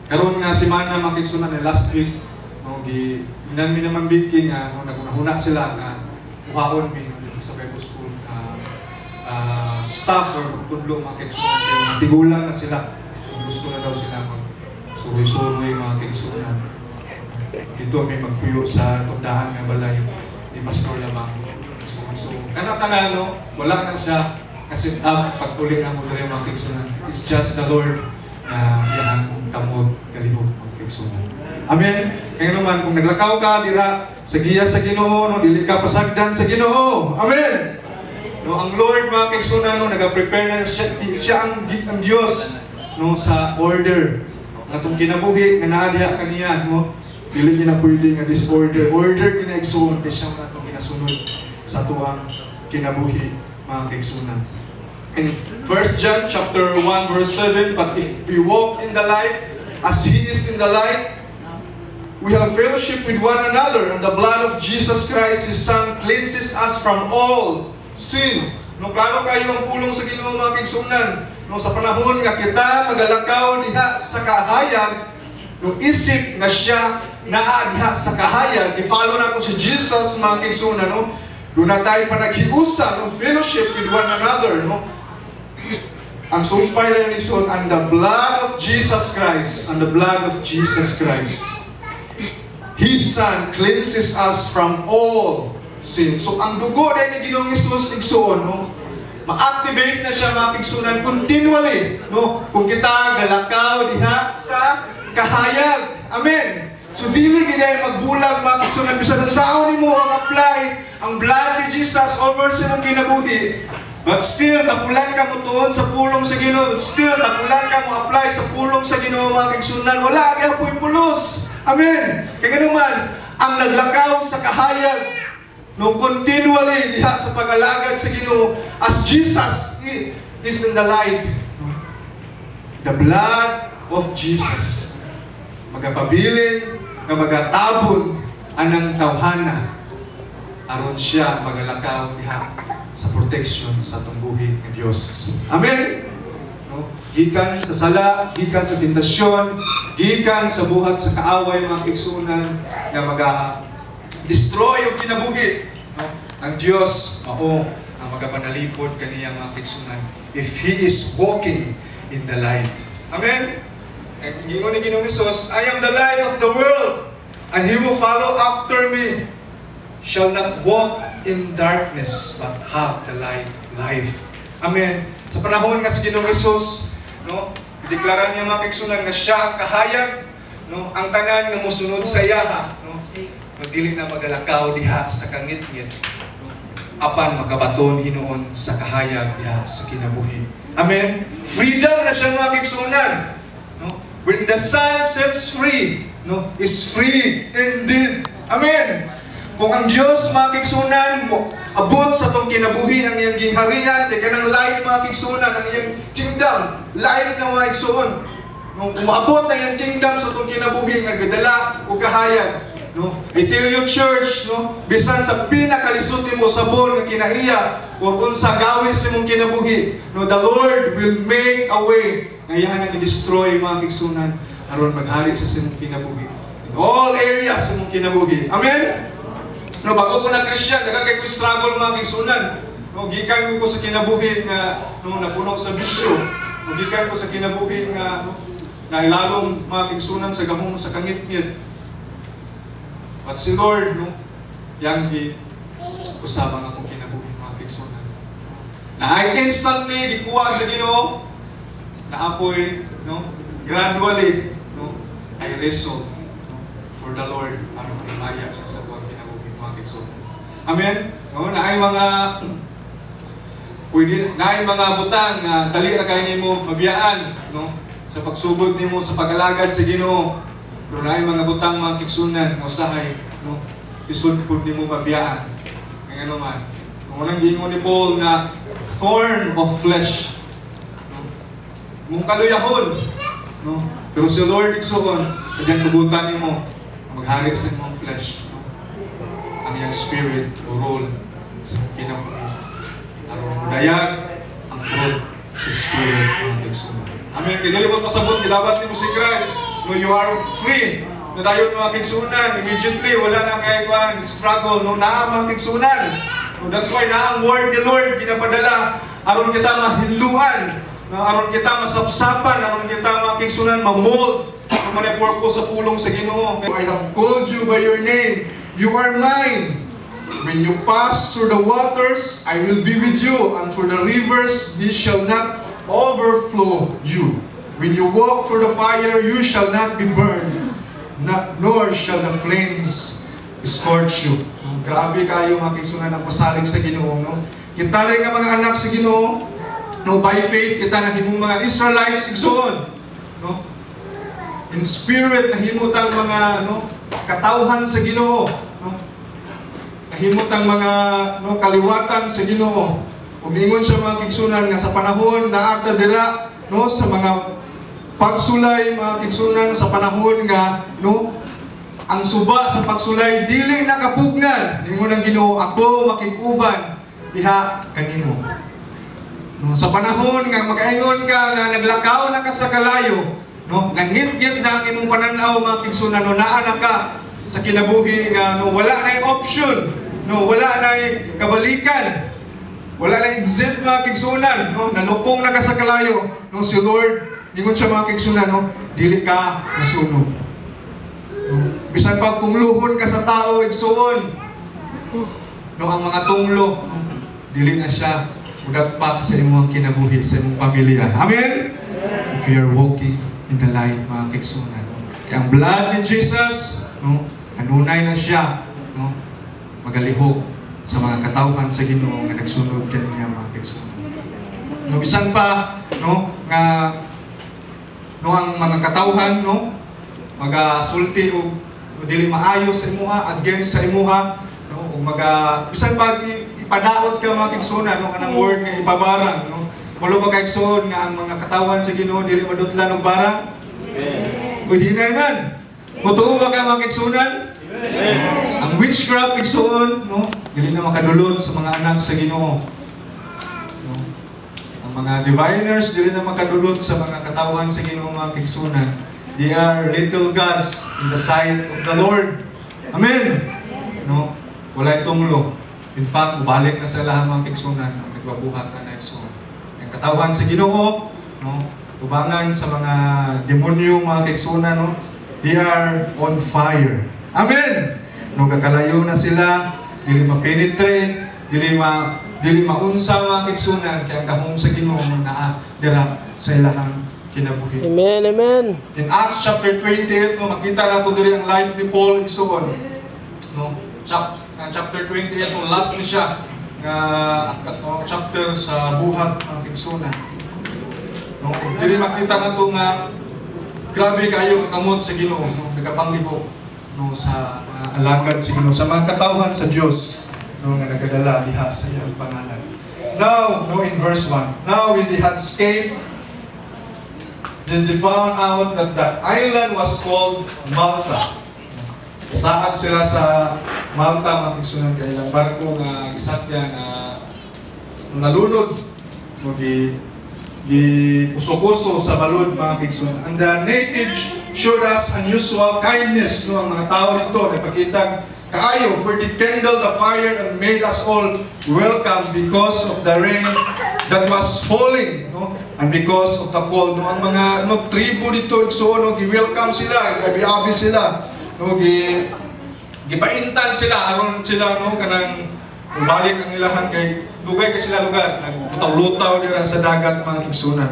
Karon nga si Mana makiksunan na last week. No, inan mi naman biking no, naguna-huna sila na uhaon mi no, dito sa Bible School staff or pagtudlo makiksunan kayo. Tigulang na sila. Gusto na daw sila mag-suroy-suroy mga kiksunan. Dito may magpuyo sa tundahan ng balay ni Pastor Lamang. So kana no, wala na siya kasi pag-uli na mo rin mga kiksunan. It's just the Lord na yan kamot kalihog mga kiksunan. Amen? Kaya naman, kung naglakaw ka, dira, sa giya sa Ginoo, no, dili ka pasagdan sa Ginoo. Amen! No, ang Lord mga kiksunan, no, nag-prepare na siya ang Diyos no, sa order. Atong kinabuhi, nga naadiha kaniya, no, dili niya na pwede nga disorder. Order kinaigsuon, kasi siya atong kinasunod sa tuwang kinabuhi mga kiksunan. In 1 John chapter 1 verse 7, but if we walk in the light as He is in the light, we have fellowship with one another, and the blood of Jesus Christ, His Son, cleanses us from all sin. No, klaro kayo ang pulong sa Ginoo mga kigsunan. No, sa panahon nga kita magalakaw diha sa kahayag, no, isip nga siya naa diha sa kahayag, i-follow na ko si Jesus mga kigsunan, no. Doon na tayo pa naghiusa, no, fellowship with one another, no. Ang sumpay na yung nigsuon, and the blood of Jesus Christ, and the blood of Jesus Christ, His Son cleanses us from all sin. So ang dugo dahil ni Ginoong Hesus igsuon, no, ma-activate na siya mga kigsunan continually, no, kung kita galakaw diha sa kahayag. Amen. So dili gid magbulag mga kigsunan bisan unsaon nimo ang apply ang blood ni Jesus over sa imong kinabuhi. But still, tapulan ka mo tuon sa pulong sa Ginoo. But still, tapulan ka mo apply sa pulong sa Ginoo mga kigsunan. Wala kaya po'y pulos. Amen. Kaya naman, ang naglakaw sa kahayag, no, continually diha sa pag-alagad sa Ginoo, as Jesus is in the light. No? The blood of Jesus. Magapabilin, na magatabon anang tawhana. Aron siya magalakaw diha sa protection sa tumbuhi ng Diyos. Amen? No? Gikan sa sala, gikan sa tentasyon, gikan sa buhat sa kaaway mga kigsunan na mag-destroy yung kinabuhi. No? Ang Diyos, ang magapanalipod kaniyang mga kigsunan if He is walking in the light. Amen? And gingon ni Ginoong Hesus, I am the light of the world, and he who follow after me shall not walk in darkness, but have the light of life. Amen. Sa panahon nga si Ginoong Hesus, no, ideklara niya mga kigsunan nga siya ang kahayag, no, ang tanan nga mosunod sa iya, no, magdili na magalakaw diha sa kangit-ngit, no, apan makabaton hinuon sa kahayag diha sa kinabuhi. Amen. Freedom na siya mga kigsunan. No? When the Son sets free, no, is free indeed. Amen. Kung ang Diyos mga kigsunan mo, abot sa itong kinabuhi ang iyang gingharian, kaya ng light mga kigsunan, ang iyang kingdom, light na mga kigsuon. Kung umabot na iyang kingdom sa itong kinabuhi, ang gadala o kahayag. No? I tell you church, no? Bisan sa pinakalisutin mo sabon nga kinaiya, o kung sa gawin sa mong kinabuhi, no? The Lord will make a way. Ngayon ang i-destroy mga kigsunan, aron maghari sa mong kinabuhi. In all areas sa mong kinabuhi. Amen? No, bago ko na Christian, nagkakay ko struggle mga kigsunan. No, gikan ko sa kinabuhi na no, napuno sa bisyo. No, gikan ko sa kinabuhi nga no, nailalong mga kigsunan sa gamong sa kangit-ngit. But si Lord, no, yang kusabang akong kinabuhi mga kigsunan. Na I instantly gikuha sa Ginoo, naapoy, no, gradually, no, I wrestle, no, for the Lord, para malimaya siya sa buwan kinabuhi mga kigsunan. Amen? No, naay mga naay mga butang na dali ra kay nimo mabiyaan, no, sa pagsugod nimo sa pag-alagad sa Ginoo. Pero naay mga butang mga kigsunan nga usahay, no, isud pud nimo mabiyaan. Kaya naman, kung anong gingon ni Paul na thorn of flesh, no, mong kaluyahon, no, pero si Lord igsuon, Kanyang tugutan mo, maghari sa imong flesh. No? Ang iyang spirit o role sa kinabuhi. Aron dayag ang fruit sa spirit mga kaigsunan. Amen. Kaya dali mo pasabot, gilabat ni mo si Christ. No, you are free. Nadayon mga kaigsunan. Immediately, wala na kayo struggle. No, naa mga kaigsunan. No, that's why na ang word ni Lord ginapadala. Aron kita mahinluan. No, aron kita masapsapan. Aron kita mga kaigsunan mamold. Kung may purpose sa pulong sa Ginoo. I have called you by your name. You are mine. When you pass through the waters, I will be with you. And through the rivers, they shall not overflow you. When you walk through the fire, you shall not be burned, nor shall the flames scorch you. Grabe kayo mga kaigsunan ang pasalig sa Ginoo. No? Kita rin nga mga anak sa Ginoo, no, by faith, kita na himong mga Israelites igsoon. No? In spirit, nahimutang mga katawhan sa Ginoo. No? Nahimutang mga kaliwatan sa Ginoo. Umingon siya mga kaigsunan nga sa panahon na ata dira sa mga pagsulay mga kaigsunan sa panahon nga ang suba sa pagsulay dili nakapugnan. Ingon ang Ginoo, ako makikuban diha kanimo. Sa panahon nga makaingon ka nga naglakaw na ka sa kalayo, nangit-ngit na ang imong pananaw mga kaigsunan, naa na ka sa kinabuhi nga wala na yung option, wala na yung kabalikan. Wala na exit mga kaigsunan, nalupong na ka sa kalayo. Si Lord, ningon siya mga kaigsunan, dili ka nasunog. Bisan pag kumluhon ka sa tao, igsuon. Ang mga tunglo, dili na siya udagpak sa imong kinabuhi, sa imong pamilya. Amen? If you are walking in the light, mga kaigsunan. Kaya ang blood ni Jesus, anunay na siya, magalihok sa mga katawhan sa Ginoo nga nagsunod kaniya mga kaigsunan. Bisan pa nga ang mga katawhan magasulti o dili maayo sa imuha, against sa imuha, o bisan pa ipadaot ka mga kaigsunan kanang word nga ibabarang, walo ba kaigsuon nga ang mga katawhan sa Ginoo dili madutlan og barang? Amen. Uy, hinay man. Mutuo ba ka mga kaigsunan? Ang witchcraft igsuon, dili na makadulot sa mga anak sa Ginoo. Ang mga diviners dili na makadulot sa mga katawhan sa Ginoo mga kaigsunan. They are little gods in the sight of the Lord. Amen. Wala tunglo. In fact, balik na sa lahat mga kaigsunan ang nagbabuhat na igsuon. Ang katawhan sa Ginoo, tubangan sa mga demonyo mga kaigsunan, they are on fire. Amen! Kakalayo na sila, dili ma-penetrate, dili maunsa mga kaigsunan, kaya ang kahong sa Ginoo na dira sa ilahang kinabuhi. Amen, amen. In Acts chapter 28, makita nato diri ang life ni Paul igsuon. Chapter 28, last ni siya nga chapter sa buhat ng kaigsunan. Diri makita nato nga grabe kayo kamot sa Ginoo, nagapanglibok sa alagad sa Ginoo, sa mga katawhan sa Dios nga nagadala diha sa iyang pangalan. Now, in verse 1, now when they had escaped, then they found out that the island was called Malta. Saag sila sa Malta, matigsunan kailang barko nga gisatyan na nalunod, di puso-puso sa balod mga kaigsunan. And the natives showed us unusual kindness. Ang mga tao dito, nagpakita kaayo, for they kindled the fire and made us all welcome because of the rain that was falling, and because of the cold. Ang mga tribo dito, gi-welcome sila, abi-abi sila, gipaintan sila, aron sila, kanang balik ang ilahan kay lugay kay sila lugar, naglutaw-lutaw dira sa dagat mga kaigsunan.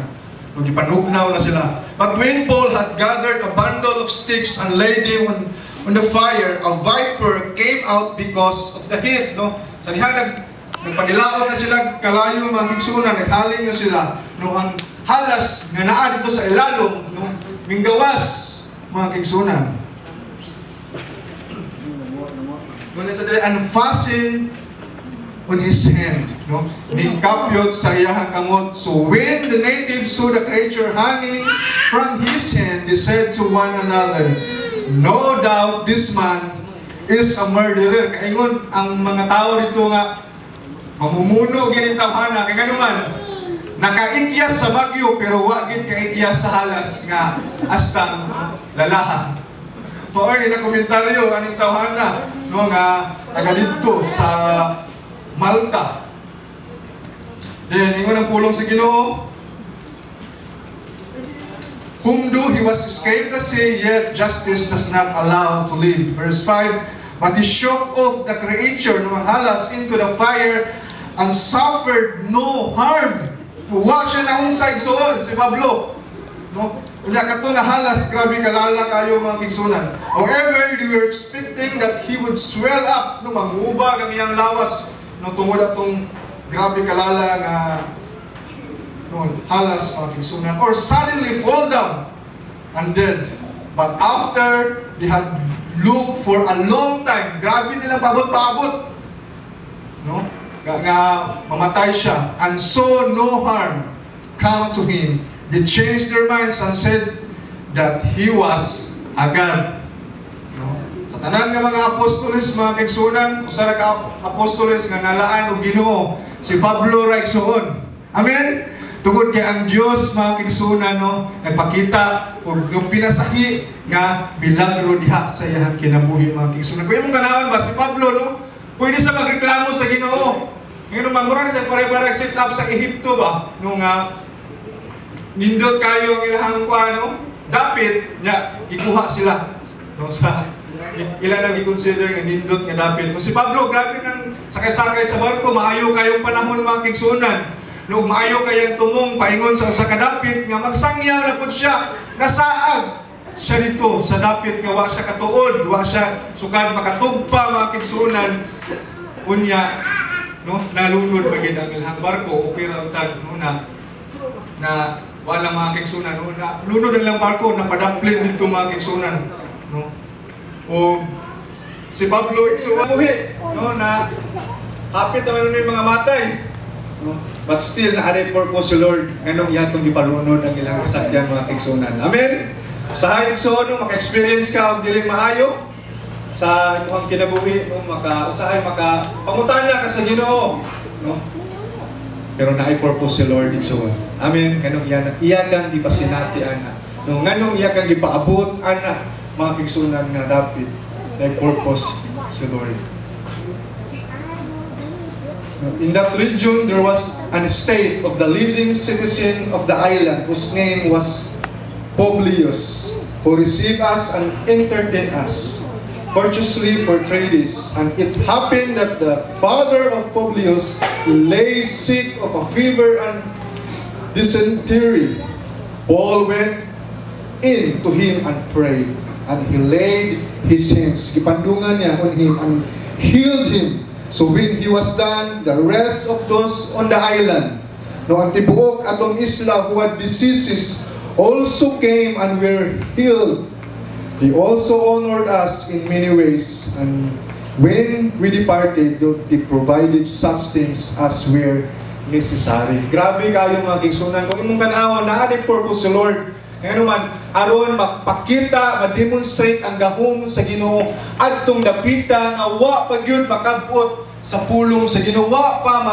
Gipanugnaw na sila. But when Paul had gathered a bundle of sticks and laid them on the fire, a viper came out because of the heat. Sa diha nagpanilaon na sila kalayo mga kaigsunan, naghaling na sila. Ang halas nga naa dito sa ilalom, minggawas mga kaigsunan. And fastened on his hand. no, ningkapyot sa iyahang kamot. So when the natives saw the creature hanging from his hand, they said to one another, "No doubt this man is a murderer." Kaingon ang mga tao dito nga mamumuno gini tawhana kay nganuman nakaikyas sa bagyo pero wa gid kaikyas sa halas nga astang lalaha. Maoy na komentaryo aning tawhana no nga taga didto sa Malta. Then, ingon ang pulong sa Ginoo, whom do he was escaped the sea, yet justice does not allow to live. Verse 5, but he shook off the creature ng halas into the fire and suffered no harm. Wa siya na unsay soon, si Pablo. No? Kaya kato nga halas, grabe kalala kayo mga kigsunan. However, they were expecting that he would swell up, no, mangubag ang iyang lawas, no, tungod atong grabe kalala nga no, halas mga kigsunan, or suddenly fall down and dead. But after they had looked for a long time, grabe nilang paabot-paabot, no, nga mamatay siya, and saw no harm come to him, they changed their minds and said that he was a god. No? Sa tanan nga mga apostoles, mga kigsunan, usa ra ka apostoles nga nalaan og Ginoo, si Pablo ra igsuon. Amen. Tungod kay ang Dios mga kigsunan no nagpakita og yung pinasahi nga milagro diha sa iyang kinabuhi mga kigsunan. Kung imong tanawan ba si Pablo no, pwede sa magreklamo sa Ginoo. Ngayon mamura sa pare-pare set up sa Ehipto ba nung nindot kayo ang ilahang kuano, dapit nya gikuha sila no sa ilan ang i-consider nga nindot nga dapit. So si Pablo grabe nang sakay-sakay sa barko, maayo kayong panahon mga kigsunan. No, maayo kayang tumong paingon sa kadapit nga magsangyaw na pud siya, nasaag siya dito sa dapit nga wa siya katuod, wa siya sukad makatugpa mga kigsunan. Unya no, nalunod bagid ang ilahang barko, okay ra tag no na wala mga kigsunan no, na lunod ang ilang barko na padaplin dito mga kigsunan no. O si Pablo isuwahi no na hapit naman yung mga matay no? But still na-aday purpose si Lord nganong yatong ipalunod ang ilang kasagyan mga kigsunan. Amen. Sa hayag so no maka-experience ka og dili maayo sa imong kinabuhi no usahay pangutana ka sa Ginoo no. Pero naay purpose si Lord igsuon. Amen. Nganong iyakan gipasinati ana. No nganong iyakan gipaabot ana mga kigsunan nga dapat naay purpose si Lord. In that region, there was an estate of the leading citizen of the island, whose name was Publius, who received us and entertained us courteously for 3 days. And it happened that the father of Publius lay sick of a fever and dysentery. Paul went in to him and prayed, and he laid his hands, gipandungan niya on him, and healed him. So when he was done, the rest of those on the island, no, ang tibuok atong isla who had diseases also came and were healed. They also honored us in many ways, and when we departed, they provided sustenance as were necessary. Grabe kayo mga kigsunan. Kung imong tanaw na ani purpose si Lord, ngayon man, aron mapakita, ma-demonstrate ang gahom sa Ginoo adtong dapita nga wa pa gyud makabot sa pulong sa Ginoo, wa pa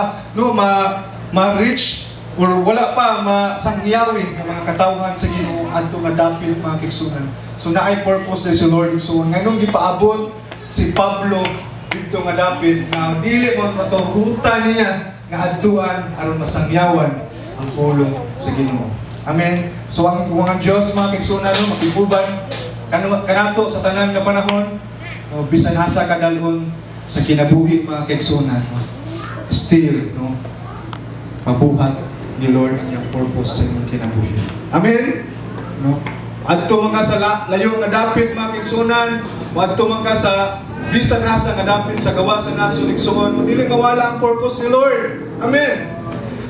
ma-reach or wala pa masangyawi ng mga katawhan sa Ginoo adtong dapit mga kigsunan. So naay purpose si Lord igsuon. Nganong gipaabot si Pablo dito nga dapit na dili mo matuhutan niya nga adtuan aron masangyawan ang pulong sa Ginoo. Amen. So ang Diyos mga kigsunan no, makibuban kanato sa tanan nga panahon no, bisan asa kadalhon sa kinabuhi mga kigsunan no, still no mabuhat ni Lord ang iyang purpose sa inyong kinabuhi. Amen. No. Adto mga sa layo nga dapit mga kigsunan, adto mga sa bisan asa nga dapit sa gawa sa nasod igsuon, dili mawala ang purpose ni Lord. Amen.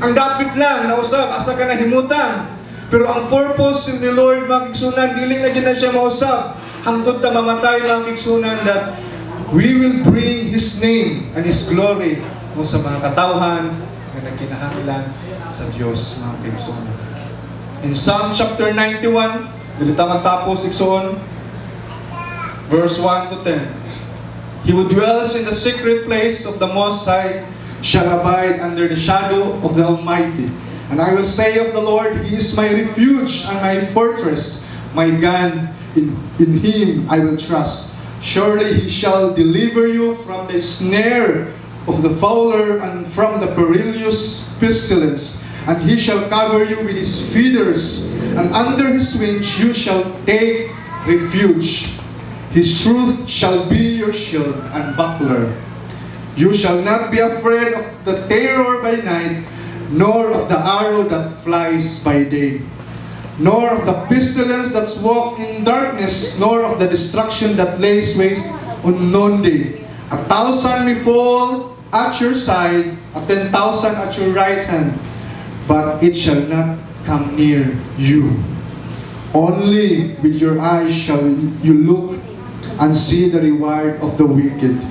Ang dapit lang na usab asa ka nahimutan. Pero ang purpose ni Lord mga kigsunan, dili na gid na siya mausab hangtod ta mamatay mga kigsunan, that we will bring His name and His glory no, sa mga katawhan kinahanglan sa Dios mga kaigsoon. In Psalm chapter 91, dito matapos igsoon, verse 1 to 10. He who dwells in the secret place of the Most High shall abide under the shadow of the Almighty. And I will say of the Lord, He is my refuge and my fortress, my God, in Him I will trust. Surely He shall deliver you from the snare of the fowler and from the perilous pestilence. And He shall cover you with His feathers, and under His wings you shall take refuge. His truth shall be your shield and buckler. You shall not be afraid of the terror by night, nor of the arrow that flies by day, nor of the pestilence that walks in darkness, nor of the destruction that lays waste on noonday. 1,000 may fall at your side, 10,000 at your right hand, but it shall not come near you. Only with your eyes shall you look and see the reward of the wicked.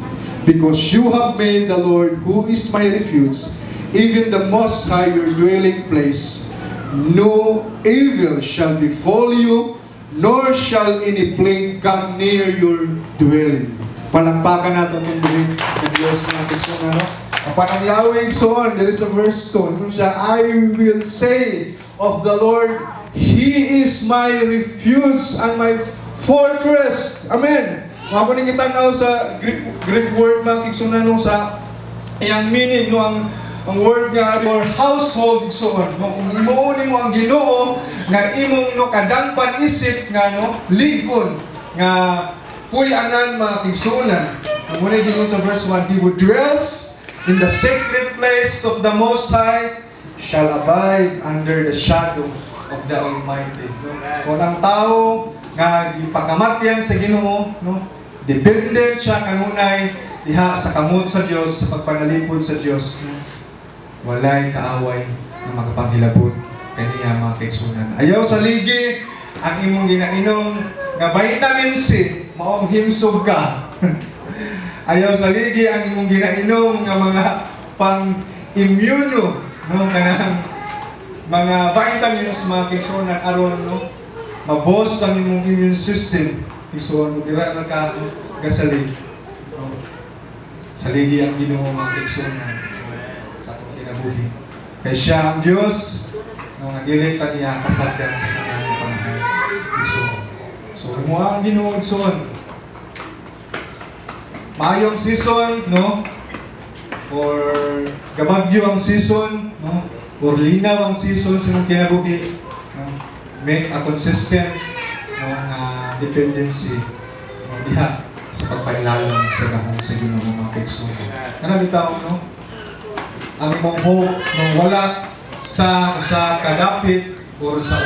Because you have made the Lord, who is my refuge, even the Most High your dwelling place. No evil shall befall you, nor shall any plague come near your dwelling. Palakpakan natin ang muling ng Diyos natin sa ano. Kapag ang lawig soon, there is a verse soon. I will say of the Lord, He is my refuge and my fortress. Amen. Mga po nang itanaw sa Greek word mga kigsunan no, sa iyang meaning no, ang word nga or household igsoon. No, imuuni mo ang Ginoo nga imong no kadampan isip nga no ligon nga puy-anan mga kigsunan. Ang muna gingon sa verse 1, He who dwells in the sacred place of the Most High shall abide under the shadow of the Almighty. No? Kung ang tao nga ipakamatyan sa Ginoo, no? Dependent siya kanunay diha sa kamot sa Dios, sa pagpanalipod sa Dios. No? Walay kaaway na magapanghilabot kaniya mga kaigsunan. Ayaw sa ligi ang imong ginainom nga vitamin C, maong himsog ka. Ayaw sa ligi ang imong ginainom nga mga pang-immuno, no? Kanang mga vitamins mga kaigsunan aron no? Mabos ang imong immune system. Isuon mo dira na ka gasalig. Saligi ang Ginoo mga kaigsunan sa atong kinabuhi. Kay siya ang Dios nga dili pa niya kasagdan sa kanang panahon. So mo ang Ginoo igsoon. Maayong season, no? Or gabagyo ang season, no? Or linaw ang season sa imong kinabuhi. No? Make a consistent dependency diha sa pagpailalang sa gahong sa Ginoo mga kaigsunan. Kana bitaw no? Ang imong hope no wala sa kadapit or sa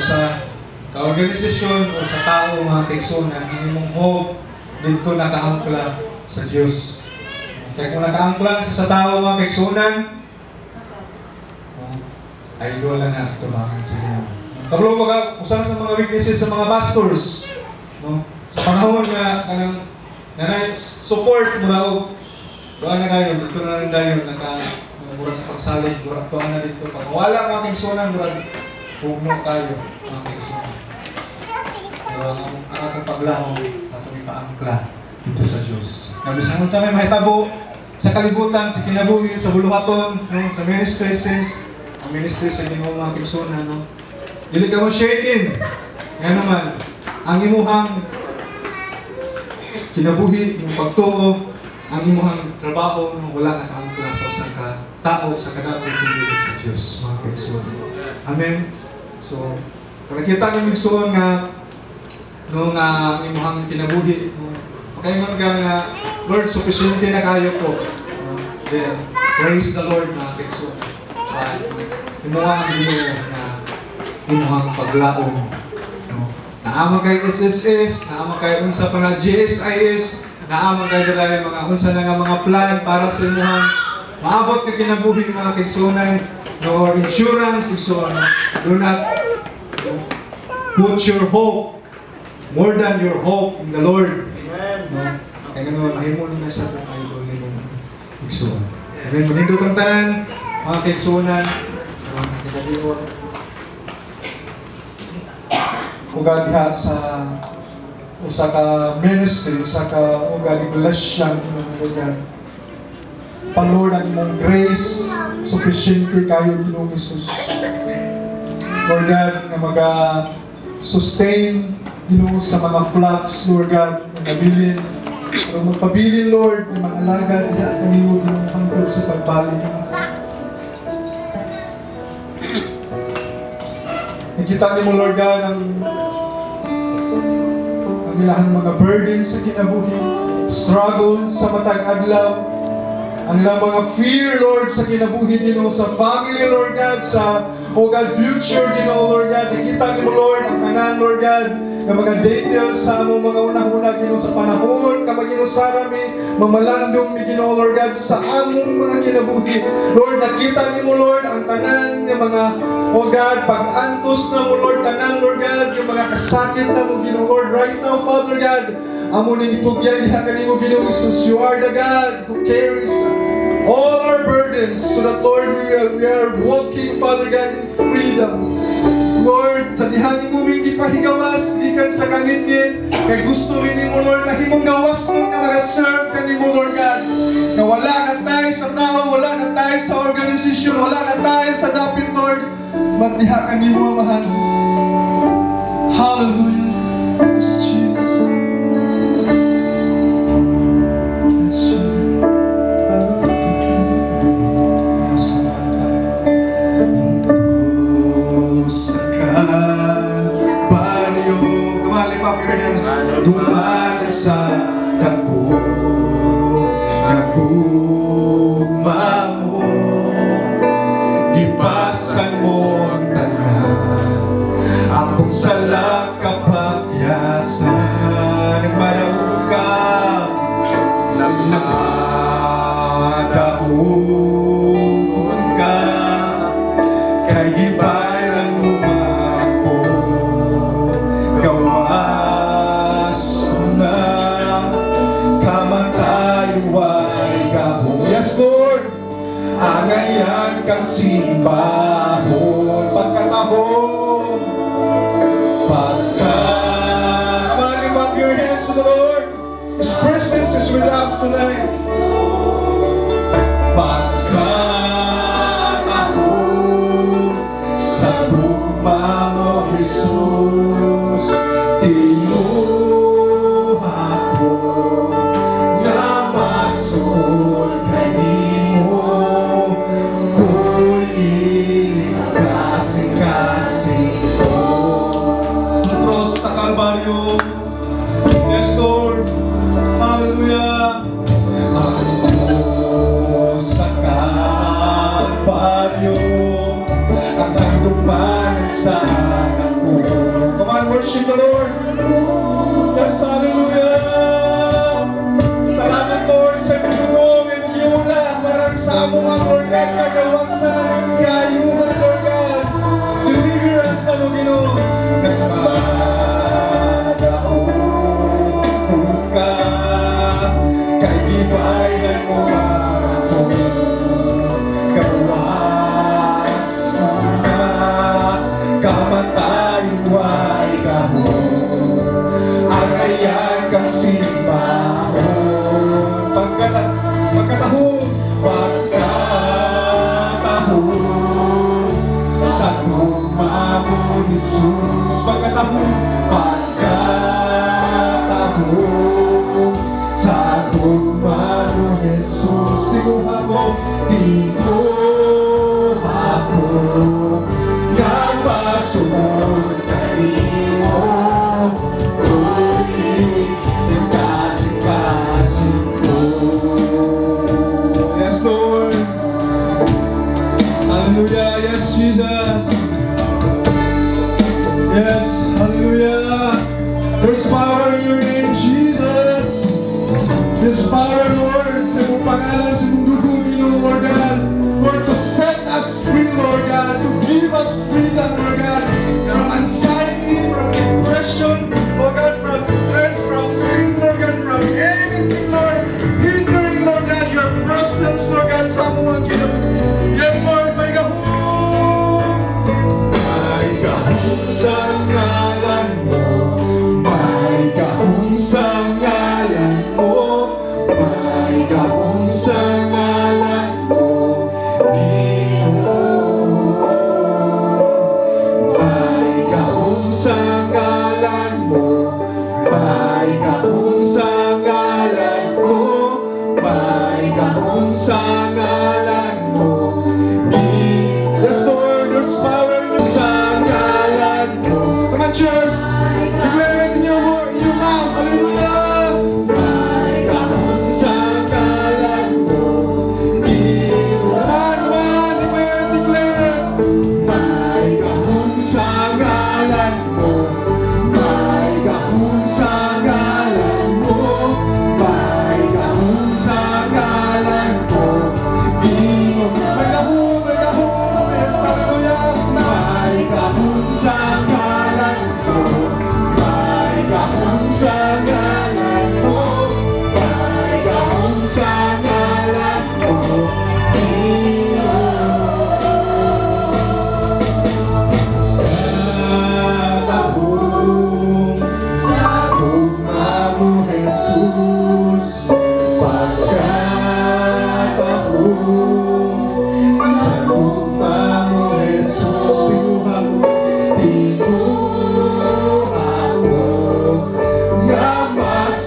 ka-organisasyon o sa tao mga kaigsunan, ang imong hope dito nakaangkla sa Dios. Kaya kung nakaangkla sa tao mga kaigsunan, idol na tumakan sa Ginoo. Kablo mga usa sa mga weaknesses sa mga pastors, no? Sa panahon nga kanang nanay support mura doon na kayo dito na rin tayo murag pagsalig murag to na dito pag wala mga kaigsunan murag puno kayo mga kaigsunan. Ang atong paglaom atong ipaangkla dito sa Dios. Nabisangon sa may mahitabo sa kalibutan sa kinabuhi sa buluhaton no? Sa ministries ang ministry sa Ginoo mga kaigsunan no? Dili ka mo shaken. Nga naman, ang imuhang kinabuhi, yung pagtuo, ang imuhang trabaho, wala nakaangkla sa usang tao sa kadapit kundi sa Diyos, mga kaigsunan. Amen? So, kung nakita ng igsuon nga, nung imuhang kinabuhi, makaingon ka nga, Lord, sufficiente na kayo po. Then, praise the Lord, mga kaigsunan. Imuhang Ginoo na imuhang paglaom. No? Naamang kay SSS, naamang kay unsa pa na GSIS, naamang kay dala mga unsa na nga mga plan para sa imuhang maabot na kinabuhi mga kaigsunan no insurance igsuon. Do not put your hope more than your hope in the Lord. No? Kaya nga mahimon na siya kung idol ni mo igsuon. Amen. Manindot ang tanan. mga kaigsunan, ugad diha sa usa ka ministry, usa ka ugad iglesia imong lugar. Panginoon, ang imong grace sufficiente kayo Ginoong Jesus. Lord God, nga mag-sustain Ginoo sa mga flocks, Lord God, na nabilin. Pero magpabilin, Lord, na mag-alaga niya at kaniwo Ginoong hangtod sa pagbalik. Nakita niyo mo, Lord God, ang ilahang mga burden sa kinabuhi, struggle sa matag adlaw, ang ilang mga fear, Lord, sa kinabuhi Ginoo, sa family, Lord God, sa God future Ginoo, Lord God. Nakita niyo mo, Lord, ang kanan, Lord God, na mga details sa among mga unang-una Ginoo sa panahon nga maginusarami, mamalandong ni Ginoo, Lord God, sa among mga kinabuhi. Lord, nakita niyo mo, Lord, ang tanan ng mga God, pag-antos na mo, Lord, tanan, Lord God, yung mga kasakit na mo, Ginoo, Lord, right now, Father God, amo ning itugyan diha kanimo Ginoong Jesus. You are the God who carries all our burdens, so that, Lord, we are walking, Father God, in freedom. Lord, sa diha nimo ming gipahigawas gikan sa kangit-ngit, kay gusto nimo, Lord, na himong gawas nun nga mag-serve kanimo, Lord God. Na wala na tayo sa tao, wala na tayo sa organisasyon, wala na tayo sa dapit, Lord. Magdiha kanimo, Amahan. Hallelujah. Yes, Jesus. Dumanan sa dako, nagugma mo, gipasan mo ang tanan, akong sala kapagyasan, nagmadaulog ka, nagmadaulog ka, kay gibayran mo ako, yes, Lord, angayan kang simbahon, pagkatahon, come on, lift up your hands to the Lord. His presence is with us tonight. Pagkatahon sa gugma mo, Jesus, tinuha ko na masun kanimo, kasing-kasing ko. Cross sa Kalbaryo. Yes, Lord. Hallelujah. Ang Diyos sa Kalbaryo, ang nagduman sa anak ko. Come on, worship the Lord. Yes, hallelujah. Salamat, Lord, sa pinugong imuyula. Marang sa among ang Lord God, kagawasan, kayuhan, Lord God. Deliver us, ano, Ginoo. Nagmadaon ka, kay gibaylan mo ako. Gawas na, kamatayuan ka mo. Angayan kang simbahon, pagkatahon sa gugma mo, Jesus. Pagkatahon sa gugma mo, Jesus. Tinuha ko nga masunod kanimo, yung kasing-kasing ko. Yes, Lord. Hallelujah. Yes, Jesus. Yes, hallelujah. There's power in your name, Jesus. There's power, Lord, sa iyong pangalan, sa iyong dugo, Lord God.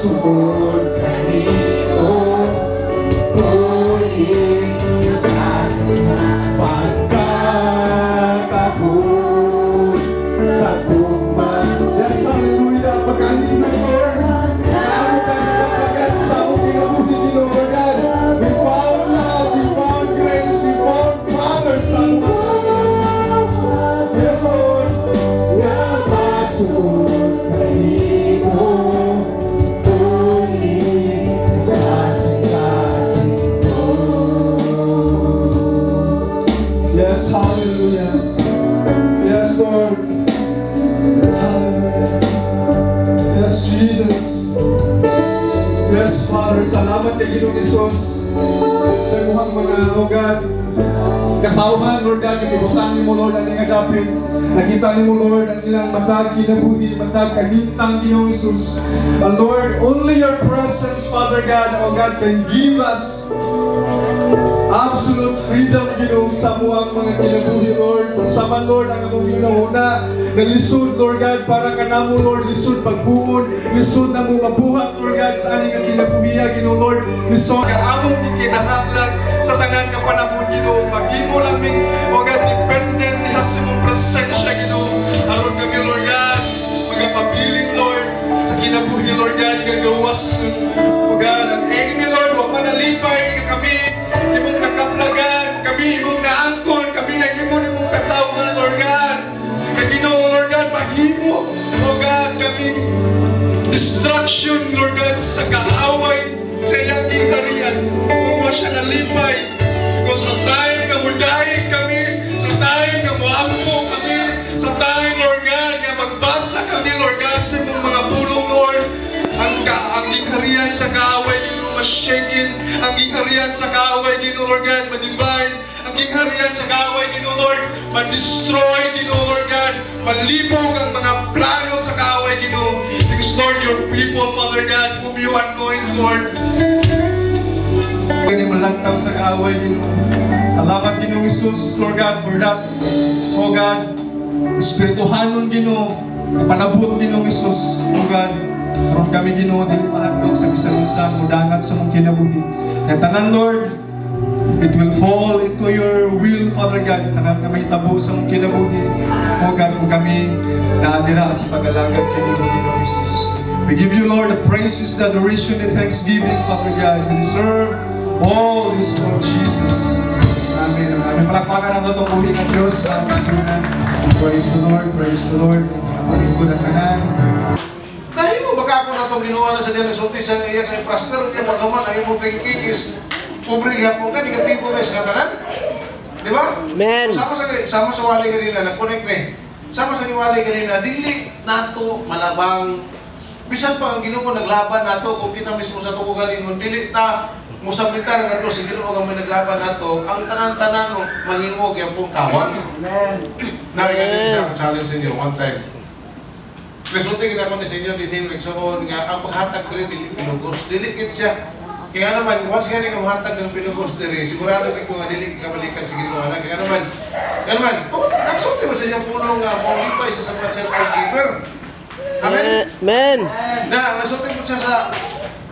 nagpasubod kanino, uling pagkatakot sa tugma. Yes, hallelujah, pagkanin ng Lord. Marami tayo kapagat sa uling ang uling, Lord God. We found love, we found grace, we found Father, Son, yes, Lord. Nagpasubod kanino, uling kasing-kasing ko. Yes, hallelujah. Yes, Lord. Hallelujah. Yes, Jesus. Yes, Father. Salamat kay Ginoong Isus sa imuhang mga, oh God, katauhan, Lord God, kibutan ni mo, Lord, ang nangagapit. Nakita ni mo, Lord, ang ilang matag, kinabuhi, matag, kahintang, Ginoong Isus. And Lord, only your presence, Father God, oh God, can give us absolute freedom, Ginoo, sa muang mga kinabuhi, Lord. Kung sama, Lord, ang among ginahuna, naglisod, Lord God, para ka na mo, Lord, lisod pagbuon, lisod na mo mabuhat, Lord God, sa aning ang kinabuhiya, Ginoo, Lord, lisod ka among ikinahanglan sa tanan ka panahon, Ginoo, maghimo lang ming, o God, dependent niya sa mong presensya, Ginoo, aron kami, Lord God, magpabiling, Lord, sa kinabuhi, Lord God, gagawas, o God, ang enemy, Lord, huwag manalipay ka kami, imong nakaplagan, kami imong naangkon, kami na imong katawhan, Lord God. Kaya Ginoo, Lord God, mahimo, Lord God, kami destruction, Lord God, sa kaaway, sa iyang gitarian. Kung wa siya nalipay, kung sa tayo na mudahin kami, sa tayo na muampo kami, sa tayo, Lord God, na magbasa kami, Lord God, sa imong mga pulong, Lord, ang giharian sa kaaway, Ginoo, ma-shaken, ang giharian sa kaaway, Ginoo, Lord God, ma-divine, ang giharian sa kaaway, Ginoo, Lord, ma-destroy, Ginoo, Lord God, malibog ang mga plano sa kaaway, Ginoo, because, Lord, your people, Father God, whom you anoint, Lord, pwede malagtaw sa kaaway, Ginoo. Salamat, Ginoong Isus, Lord God, for that, oh God, Espirituhanon, Ginoo, panabot, Ginoong Isus, oh God, karon kami, Ginoo, din mahandog sa bisan-bisan, mudangat sa mong kinabuhi. Kaya tanan, Lord, it will fall into your will, Father God. Tanan kami tabo sa mong kinabuhi. O God, kung kami naadira sa pag-alagad kay Ginoong Jesus. We give you, Lord, the praises, the adoration, the thanksgiving, Father God. We deserve all this, Lord Jesus. Amen. Amen. Palakpakan ang itong uwi ng Diyos. Praise the Lord, praise the Lord. Maringkod ang kanan. Dahil mo baka ako na itong ginawa na sa diyan nagsulti sa iya kay prosper, kaya magaman ang imong thinking is pobre gihapon ka, negatibo kayo sa katanan. Di ba? Amen. Sama sa wali kanina, nag-connect na eh. Sama sa wali kanina, dili nato malabang. Bisan pa ang Ginoo naglaban nato, kung kita mismo sa tuko galingon, dili ta musabitar nga to, sa Ginoo ang may naglaban nato, ang tanan-tanan mahimog yung pong kawang. Narinig sa challenge sa inyo one time. Resulti kita ko ni sa inyo, din nagsuon nga, ang paghatag dili dili pinugos, dilikit siya. Kaya naman, once nga ka mahatag ng pinugos dili, sigurado ko nga dili ka balikan sa Ginoo na. Kaya naman, nagsulti mo sa siyang pulong nga, mawalipay sa sapat siya forgiver. Amen? Amen. Na, nagsulti mo siya sa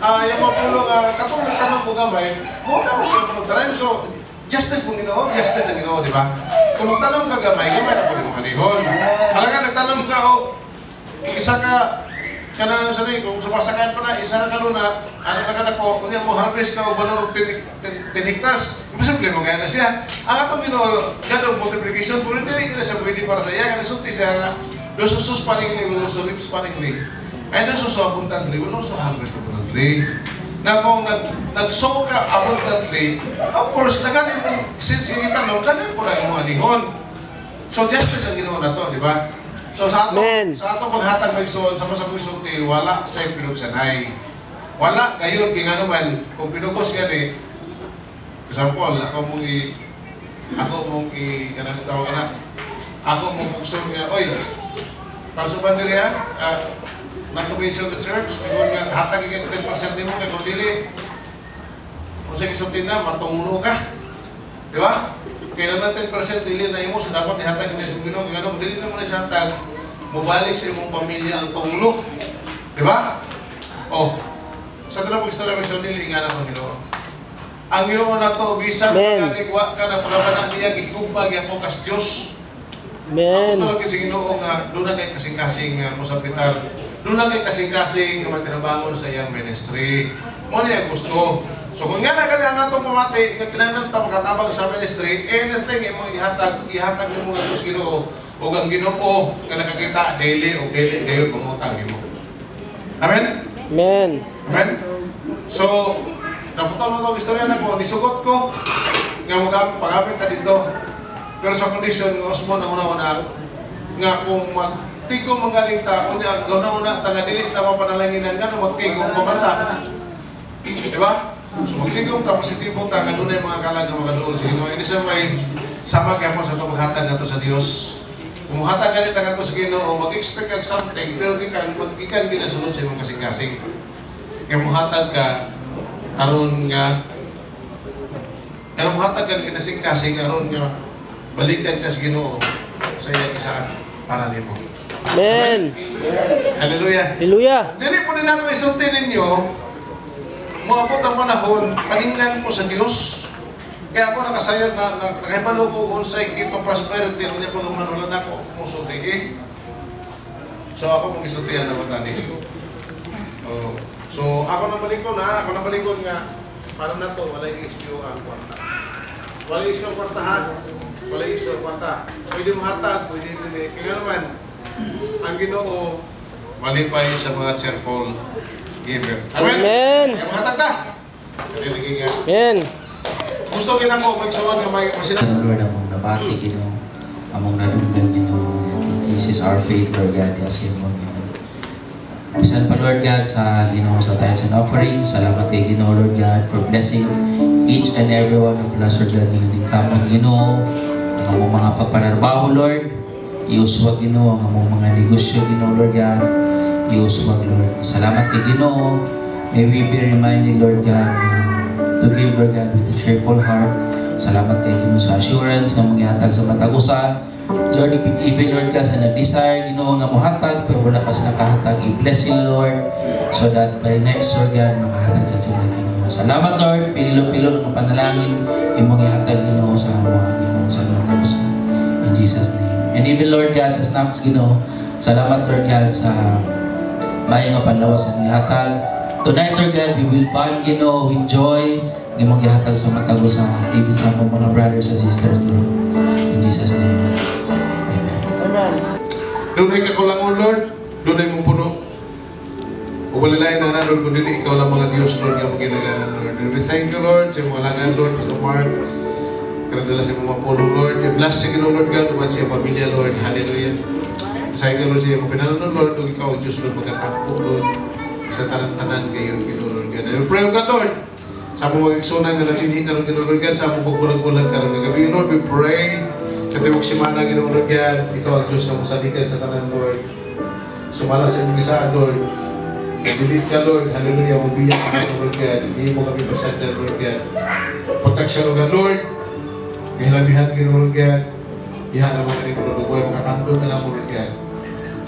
yung mga pulong, katong nagtanong po gamay, muna mo yung pagtanong. So, justice mong Ginoo, justice ang Ginoo, di ba? Kung magtanong ka gamay na po rin mong hanihon. Halaga, nagtanong ka, isa ka, kanang sanay, kung sumasakan pa na, isa na ka na, ano na ka na ko, kung yan mo harvest ka o balon 10 hectares, imposible mo kaya na siya. Ang atong Ginoo, ganong multiplication, kung hindi na siya pwede para sa iya, kasi sulti siya, those who sow sparingly will also reap sparingly. And those who sow abundantly will also harvest abundantly. Na kung nag-sow ka abundantly, of course, nagaling mo, since yung itanong, nagaling po lang yung mga nihon. So, justice ang Ginoo na to, di ba? So sa ato paghatag magsuon sa masang sulti, wala sa pinugsanay. Wala gayon kay nga naman kung pinugos gani. Example, ako mong kanang tawag na. Ako mong bukson nga, oy. Para sa bandera, nag-convention the church, kung nga hatag yung 10% mo kay kung dili. Kung sa isulti na, matunglo ka. Di ba? Kaya naman 10% dili na imo, so dapat ihatag niya sa Ginoo. Kaya naman, dili naman na siya hatag, mabalik sa imong pamilya ang tunglo. Di ba? Oh, sa tanong istorya may sundili nga na itong Ginoo. Ang Ginoo na to, bisang Amen. pagkaligwa ka na pagkabanan niya, gigugmag yan mo kas Diyos. Amen. Ang gusto lang kasi Ginoo nga, doon na kay kasing-kasing mo sa pitar. Doon na kay kasing-kasing nga matinabangon sa iyang ministry. Mo niya gusto. So kung nga na kanya nga itong pamati, kailangan ta makatabang sa ministry, anything mo ihatag mo nga Diyos Ginoo. O ang Ginoo nga nakakita daily o daily dayon pangutang mo. Amen? Amen. Amen? So, napunta mo itong istorya na ko, nisugot ko nga pag-apit ka dito. Pero sa kondisyon nga Osmon ang una-una nga kung magtigo magaling ta, kunya una-una ta nga dili ta mapanalanginan nga magtigong pamanta. Diba? So magtigong ta positibo ta nga dunay mga kalag nga magaduol sa Ginoo. Ini sa may sama gyapon sa itong maghatag nato sa Dios. Kung hatag ganit ang ato sa Ginoo, mag-expect kag something, pero gikan ginasunod sa imong kasing-kasing. Kaya muhatag ka aron nga muhatag ka kinasing-kasing aron nga balikan ka sa Ginoo sa iyang isaan para nimo. Amen. Hallelujah. Hallelujah. Dili po din ako isulti ninyo, moabot ang panahon, paningnan mo sa Diyos. Kaya ako nakasayang na nakahibalo ko kung sa ikito prosperity, kung niya pagkamanulan ako, musulti So ako mong isultihan na matani. So ako na balikon nga, para na to, walay issue ang kwarta. Walay issue ang kwartahan. Walay issue ang kwarta. Pwede mo hatag, pwede hindi. Kaya naman, ang Ginoo, malipay sa mga cheerful giver. Amen. Kaya mga tagda. Kaya naging nga. Amen. Gusto kin ako magsawan nga may masila. Lord, among nabati, Ginoo, among nadunggan, Ginoo, this is our faith, Lord God, as Ginoo, Ginoo. Bisan pa, Lord God, sa Ginoo sa tithes and offering, salamat kay Ginoo, Lord God, for blessing each and every one of us, Lord God, Ginoo, din kamon, Ginoo, ang among mga papanarbaho, Lord, iuswag, Ginoo, ang among mga negosyo, Ginoo, Lord God, iuswag, Lord. Salamat kay Ginoo, may we be reminded, Lord God, to give, Lord God, with a cheerful heart. Salamat kay Ginoo sa assurance nga manghihatag sa matag usa. Lord, even Lord ka sa nag-desire, Ginoo nga mohatag, pero wala pa sila kahatag. I-bless sila, Lord, so that by next, Lord God, makahatag sa sila, Ginoo. Salamat, Lord, pinilo-pilo ng panalangin, imong ihatag, Ginoo, sa mga Ginoo sa matag usa. In Jesus' name. And even, Lord God, sa snacks, Ginoo, salamat, Lord God, sa bayan nga panlawas sa ihatag. Tonight, Lord God, we will bond, Ginoo, with joy, imong gihatag sa matago sa ibig sa mga brothers and sisters, Lord. In Jesus' name. Amen. Doon ay kakulangon, Lord. Doon ay mong puno. Uwalalayan na Lord, kung dili ikaw lang mga Diyos, Lord, nga mong ginagalan, Lord. And we thank you, Lord, sa mga langan, Lord, Pastor Mark. Karadala sa mga pulong, Lord. I-bless sa Ginoo, Lord God, naman sa iyong pamilya, Lord. Hallelujah. Sa iyong, Lord, sa iyong pinanon, Lord, kung ikaw, Diyos, Lord, magkakapok, Lord, sa tanan-tanan kayo, Ginoo, Lord God. And we pray, God, Lord, sa mong mag-iksunan nga natin, Ginoo, Lord God, sa mong pagbulag-bulag ka, Lord God. Lord, we pray sa tibok simana, Ginoo, Lord God, ikaw ang Diyos na musalikan sa tanan, Lord. Sumala sa iyong isaan, Lord. Nagbilit ka, Lord. Hallelujah. Magbiyak ka, Lord God. Hindi mo kami pasadyan, Lord God. Protection, Lord God. Lord, mihilabihan ka, Lord God. Ihan naman ka, Lord God. Makatandong ka na, Lord God.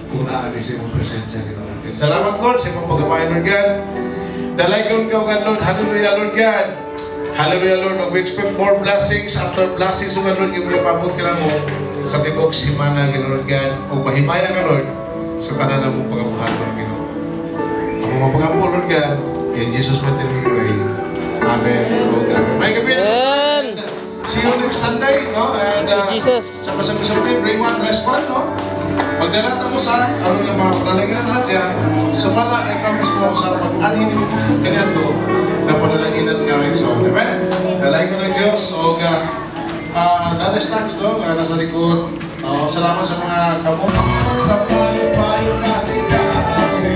Kung naabis sa iyong presensya, Lord God. Salamat, Lord, sa iyong pagkamayan, Lord God. Dalagon ka, Lord. Hallelujah, Lord God. Hallelujah, Lord. We expect more blessings after blessings, Lord God. Yung ipabot ka mo sa tibok simana, Lord God. Kung mahimaya ka, Lord, sa tanan na mong pagkabuhan, Lord God. Ang mga pagkabuhan, Lord God, in Jesus' mighty name we pray. Amen. Lord God. May gabi. Amen. See you next Sunday, no? And Jesus. sa pasang-pasang bring one, bless one, no? Magdalata mo sa ano yung mga panalanginan sa siya, sumala ay kami mo sa pag-anhin kanya to na panalanginan nga rin. So, amen? Dalay ko ng Diyos. O, another snacks, no? Nasa likod. Salamat sa mga kamot. Sa payo-payo kasi kasi.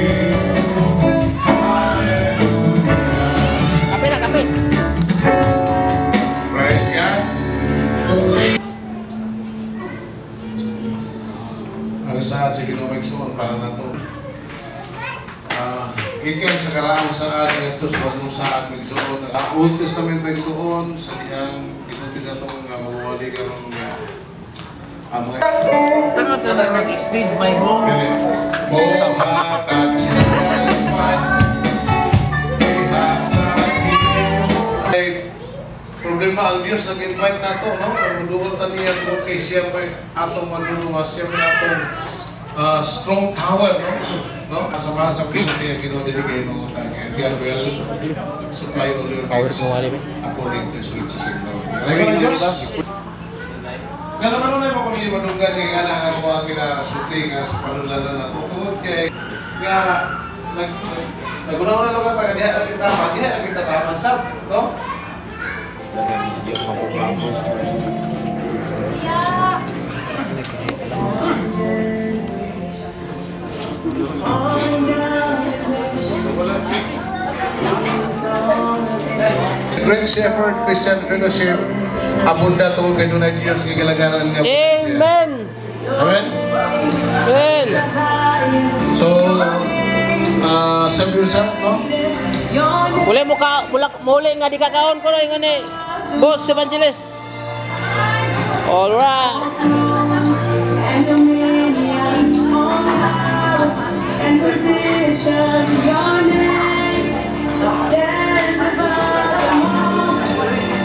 Kape na, kape. Praise God. Ang saad sa Ginoo para na to. Ikan sa karaang saad ng ito sa bagong saad magsuon. Ang Old Testament magsuon sa diyang inutis na itong mawali ka ng mga Speed my home. Mohatag sa problema ang Diyos nag-invite na to, no? Kung doon niya kung kay siya may atong manluluwas, siya may atong strong tower, no? No? Kasama sa Pilipinas niya kinodiligay ng utang. And God will supply all your Power needs ko nga rin. according to His riches in glory. Alam mo Diyos? Kano na yung mga pamilya madunggan kay nga na ako ang kinasuti nga sa panulanan na tutungod kay nga nagunaw na lang ang diha na kita taman sab, no? Great Shepherd Christian Fellowship abunda tungod kay dunay Dios kay galagaran nga. Amen. Amen. Amen. So, serve yourself, no? Muli nga di kakaon ko rin ngani. Boss Evangelist. All right. And dominion, all power and position, your name stands above them all,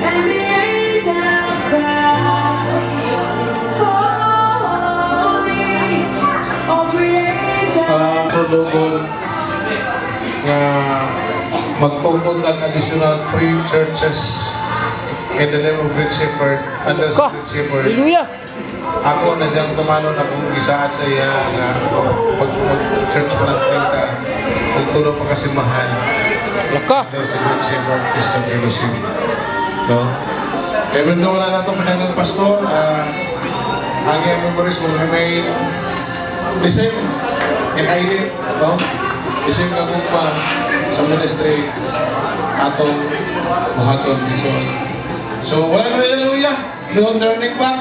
and the angels cry, holy, all creation. Produgon nga magtungkol ang additional 3 churches in the name of Great Shepherd, under Ka. Great Shepherd. Hallelujah. Ako na siyang tumanon akong gisaad sa iya nga mag-church pa ng 30 kung tulong pa kasimahan Laka. sa Great Shepherd Christian Fellowship. No? Kaya mundo wala na itong pinangang pastor, ang iyong memories will remain the same in Aileen, no? The same na kung pa sa ministry atong buhaton. So wala na hallelujah, no turning back.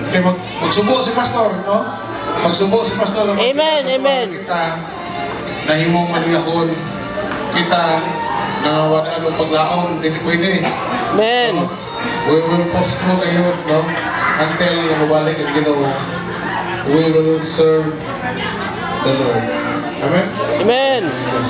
Kaya magsubo si pastor, no? Magsubo si pastor. Amen, amen. Kita nahimong maniyahon kita na wala anong paglaon, hindi pwede. Amen. No? We will post through kayo, no? Until mabalik ang Ginoo. We will serve the Lord. Amen? Amen. Yes.